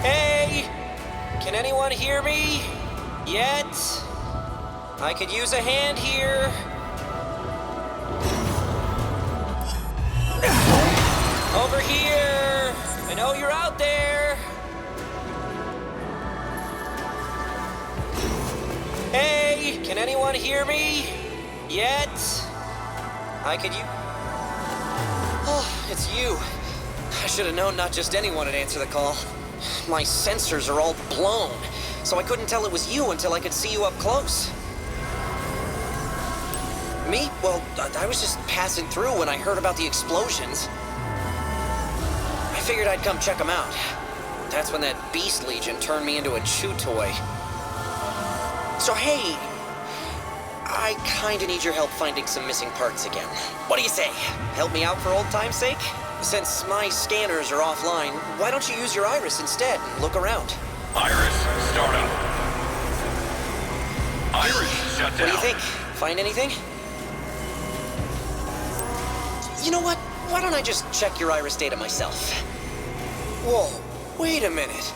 Hey! Can anyone hear me? Yet? I could use a hand here. Over here! I know you're out there. Hey! Can anyone hear me? Yet? I could use... Oh, it's you. I should have known not just anyone would answer the call. My sensors are all blown, so I couldn't tell it was you until I could see you up close. Me? Well, I was just passing through when I heard about the explosions. I figured I'd come check them out. That's when that Beast Legion turned me into a chew toy. So hey, I kinda need your help finding some missing parts again. What do you say? Help me out for old time's sake? Since my scanners are offline, why don't you use your Iris instead and look around? Iris, start up. Iris, shut down. What do you think? Find anything? You know what? Why don't I just check your Iris data myself? Whoa, wait a minute.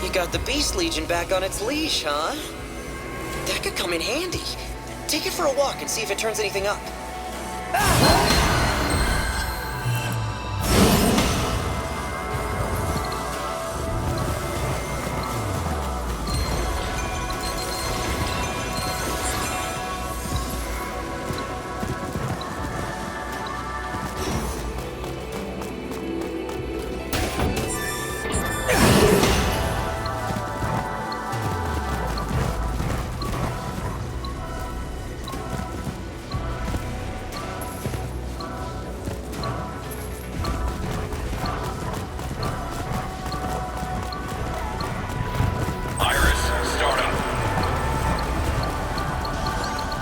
You got the Beast Legion back on its leash, huh? That could come in handy. Take it for a walk and see if it turns anything up.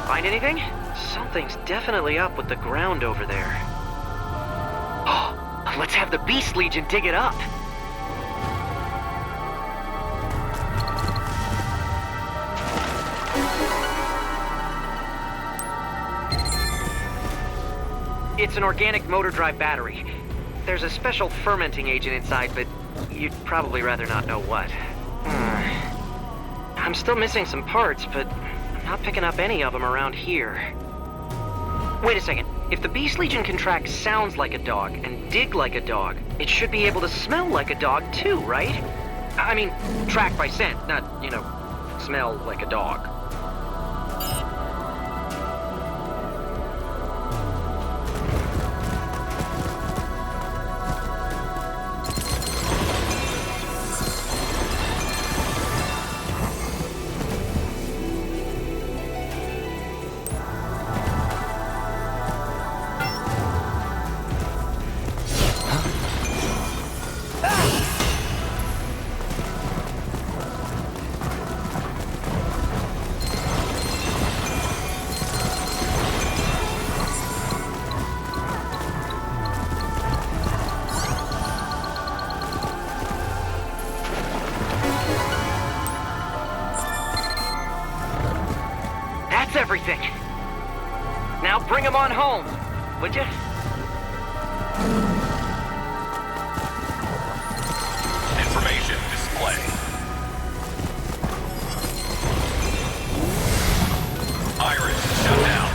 Find anything? Something's definitely up with the ground over there. Oh, let's have the Beast Legion dig it up. It's an organic motor drive battery. There's a special fermenting agent inside, but you'd probably rather not know what. I'm still missing some parts, but I'm not picking up any of them around here. Wait a second. If the Beast Legion can track sounds like a dog and dig like a dog, it should be able to smell like a dog too, right? I mean, track by scent, not, smell like a dog. That's everything. Now bring him on home, would you? Information display. Iris shut down.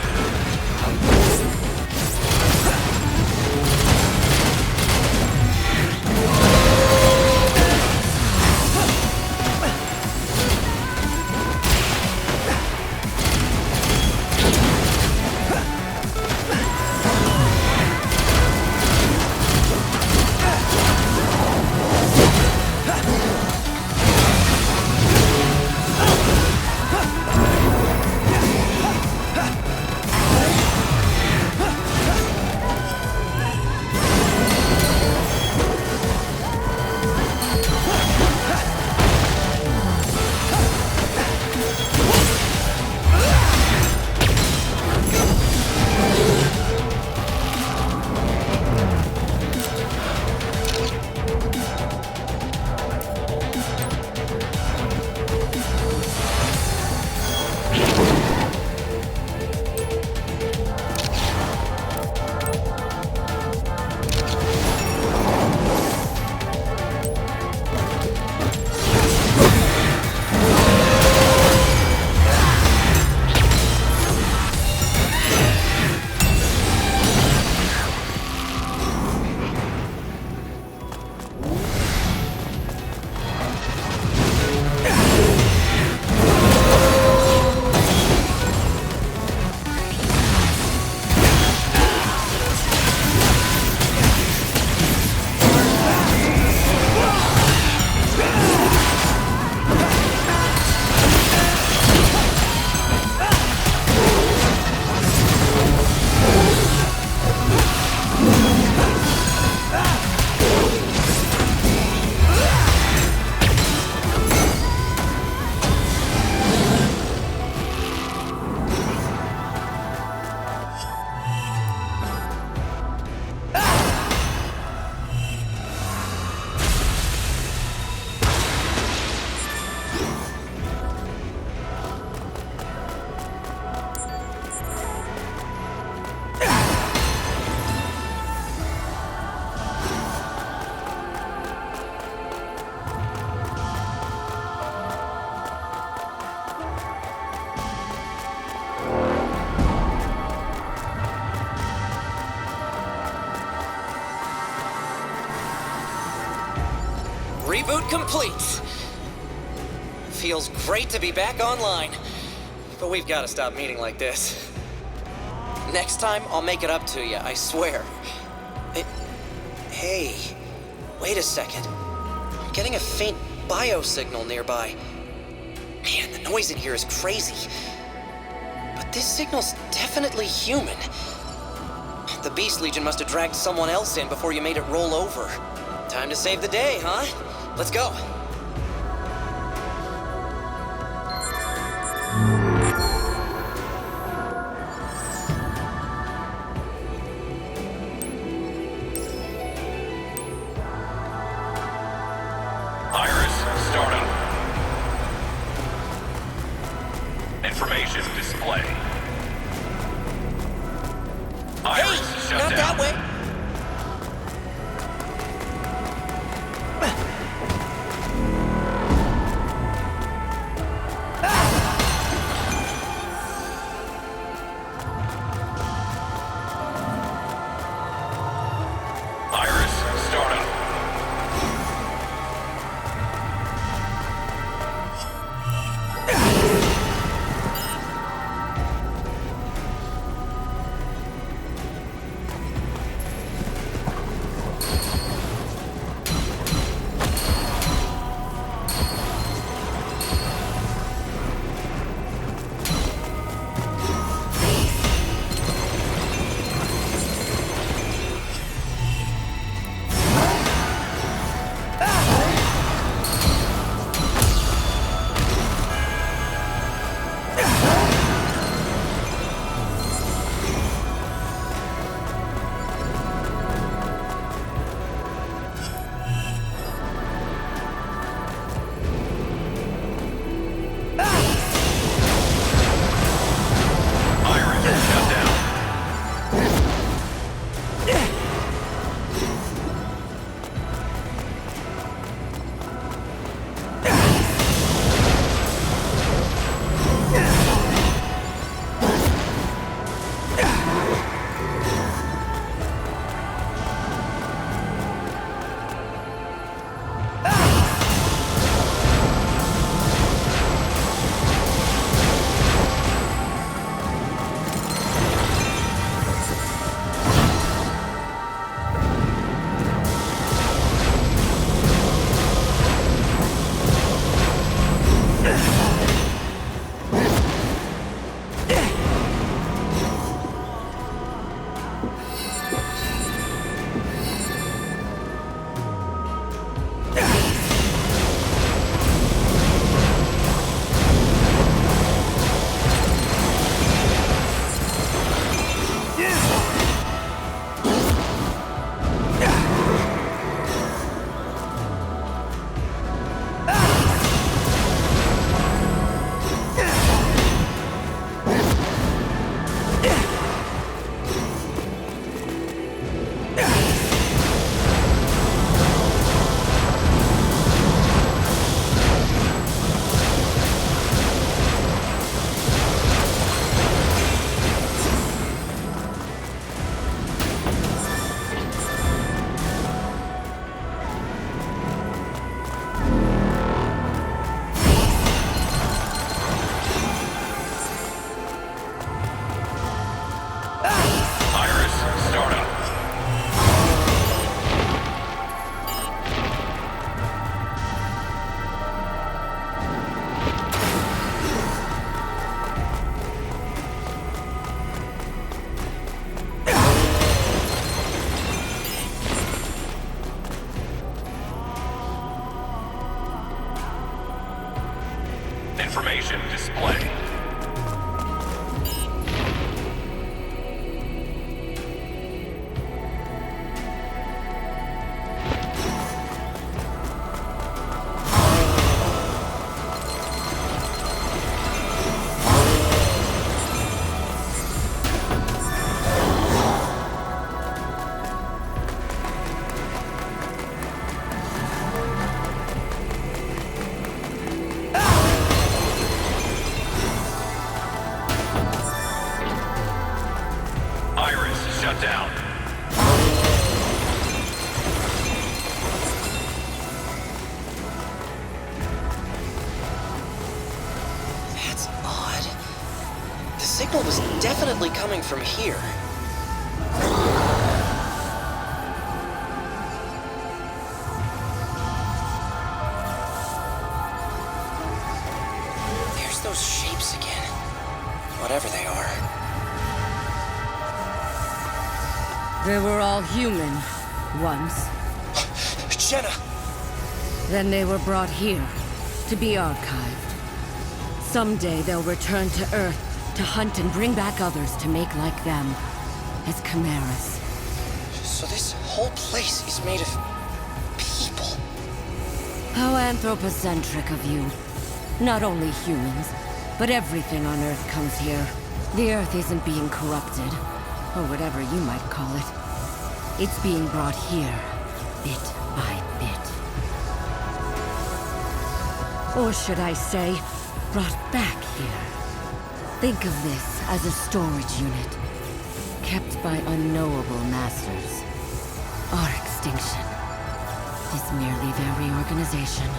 Reboot complete. Feels great to be back online. But we've got to stop meeting like this. Next time, I'll make it up to you, I swear. Hey, wait a second. I'm getting a faint biosignal nearby. Man, the noise in here is crazy. But this signal's definitely human. The Beast Legion must have dragged someone else in before you made it roll over. Time to save the day, huh? Let's go. Iris, start up. Information display. Iris, shut Not down. that way. Iris, start up. Information display. Iris shut down. That's odd. The signal was definitely coming from here. There's those shapes again. Whatever they are. They were all human, once. Jenna! Then they were brought here, to be archived. Someday they'll return to Earth, to hunt and bring back others to make like them, as chimeras. So this whole place is made of people. How anthropocentric of you. Not only humans, but everything on Earth comes here. The Earth isn't being corrupted, or whatever you might call it. It's being brought here, bit by bit. Or should I say, brought back here. Think of this as a storage unit, kept by unknowable masters. Our extinction is merely their reorganization.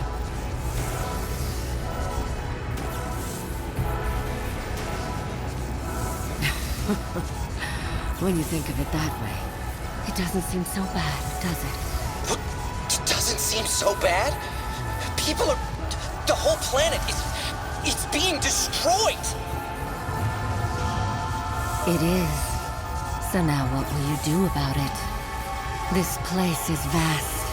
When you think of it that way, it doesn't seem so bad, does it? What? It doesn't seem so bad? People are... The whole planet is... It's being destroyed! It is. So now what will you do about it? This place is vast.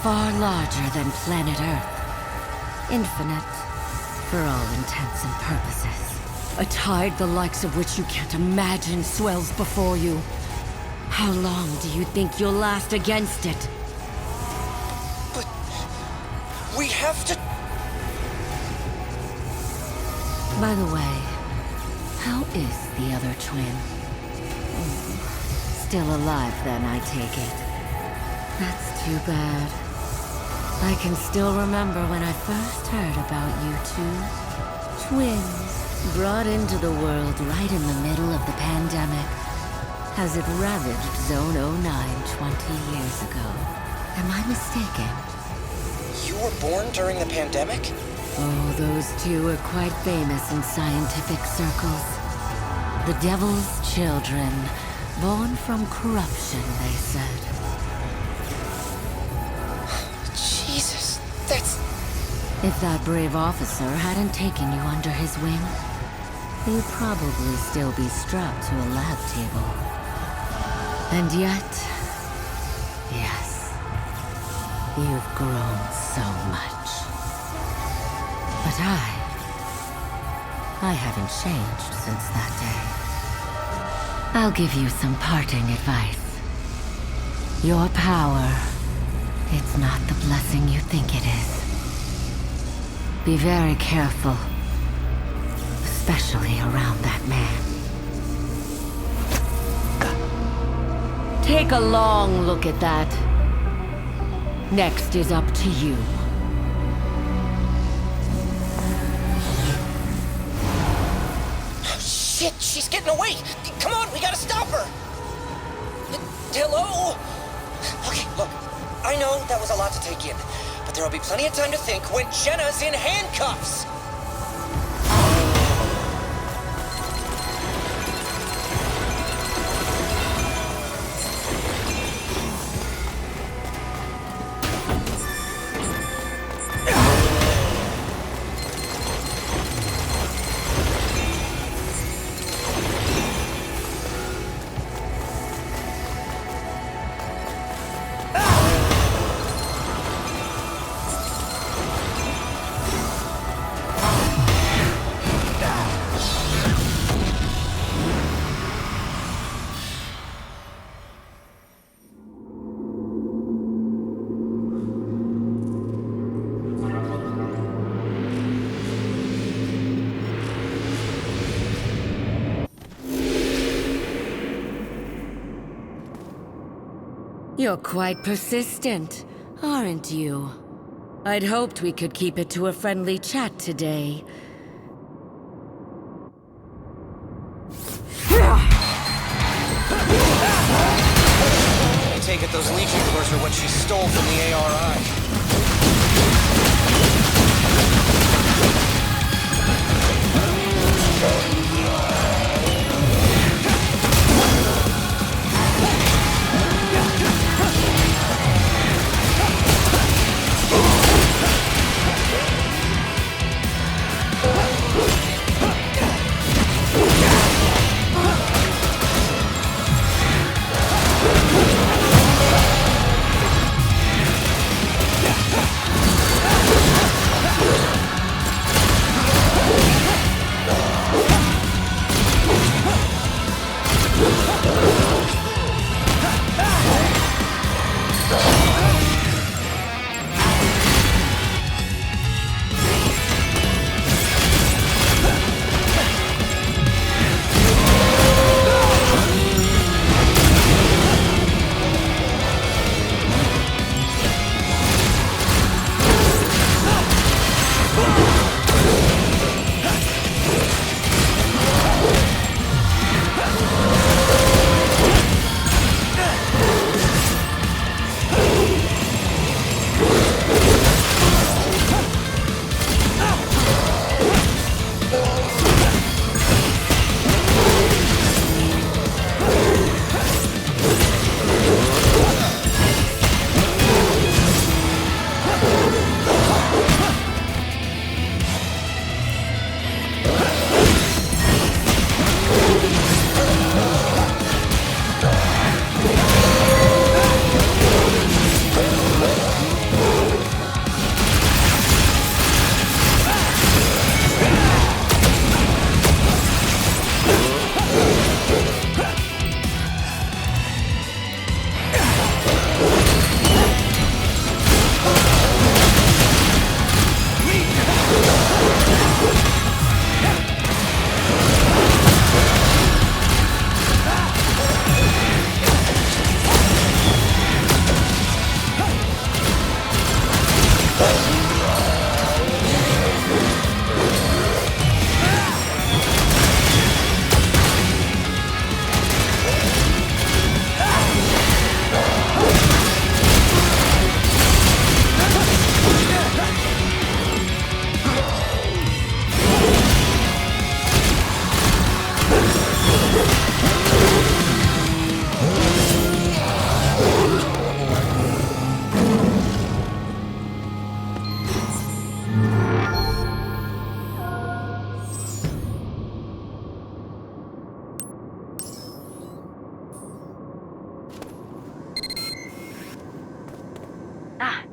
Far larger than planet Earth. Infinite, for all intents and purposes. A tide the likes of which you can't imagine swells before you. How long do you think you'll last against it? But... We have to... By the way, how is the other twin? Still alive then, I take it. That's too bad. I can still remember when I first heard about you two. Twins. Brought into the world right in the middle of the pandemic, as it ravaged Zone 09 20 years ago. Am I mistaken? You were born during the pandemic? Oh, those two are quite famous in scientific circles. The devil's children, born from corruption, they said. Jesus, that's... If that brave officer hadn't taken you under his wing, you'd probably still be strapped to a lab table. And yet, yes, you've grown so much. But I haven't changed since that day. I'll give you some parting advice. Your power, it's not the blessing you think it is. Be very careful. Especially around that man. Take a long look at that. Next is up to you. Shit, she's getting away! Come on, we gotta stop her! Hello? Okay, look, I know that was a lot to take in, but there'll be plenty of time to think when Jenna's in handcuffs! You're quite persistent, aren't you? I'd hoped we could keep it to a friendly chat today. I take it those Legion cores are what she stole from the ARI.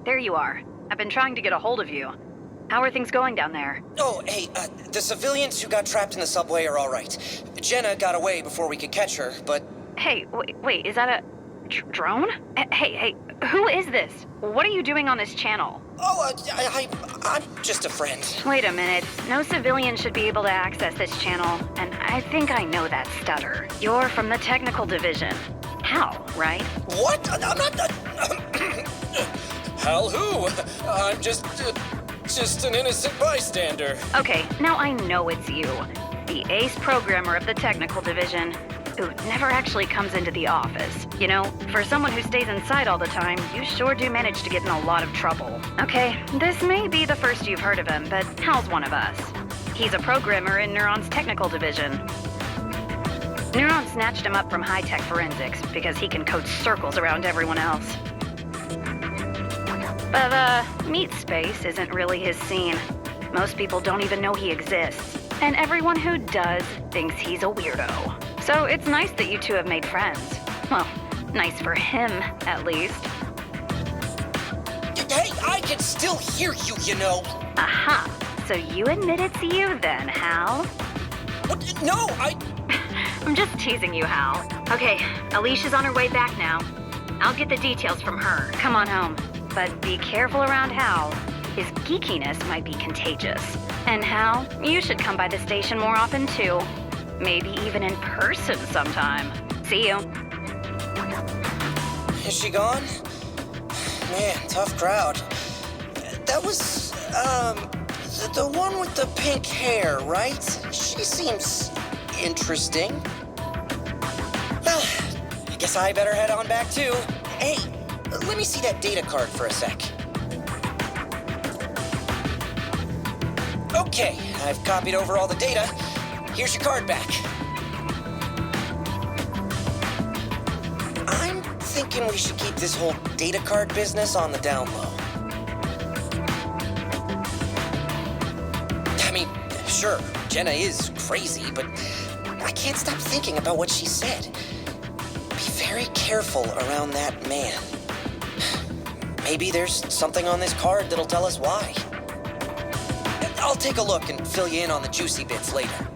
There you are. I've been trying to get a hold of you. How are things going down there? Oh, hey, the civilians who got trapped in the subway are all right. Jenna got away before we could catch her, but... Hey, wait, is that a drone? Hey, who is this? What are you doing on this channel? Oh, I'm just a friend. Wait a minute. No civilian should be able to access this channel, and I think I know that stutter. You're from the technical division. Hal, right? What? I'm not... Hal who? I'm just an innocent bystander. Okay, now I know it's you. The ace programmer of the technical division, who never actually comes into the office. You know, for someone who stays inside all the time, you sure do manage to get in a lot of trouble. Okay, this may be the first you've heard of him, but Hal's one of us. He's a programmer in Neuron's technical division. Neuron snatched him up from high-tech forensics because he can code circles around everyone else. But, meat space isn't really his scene. Most people don't even know he exists. And everyone who does thinks he's a weirdo. So it's nice that you two have made friends. Well, nice for him, at least. Hey, I can still hear you, you know. Aha. So you admit it's you then, Hal? What? No, I'm just teasing you, Hal. Okay, Alicia's on her way back now. I'll get the details from her. Come on home. But be careful around Hal. His geekiness might be contagious. And Hal, you should come by the station more often too. Maybe even in person sometime. See you. Is she gone? Man, tough crowd. That was, the one with the pink hair, right? She seems interesting. Well, I guess I better head on back too. Hey, let me see that data card for a sec. Okay, I've copied over all the data. Here's your card back. I'm thinking we should keep this whole data card business on the down low. I mean, sure, Jenna is crazy, but I can't stop thinking about what she said. Be very careful around that man. Maybe there's something on this card that'll tell us why. I'll take a look and fill you in on the juicy bits later.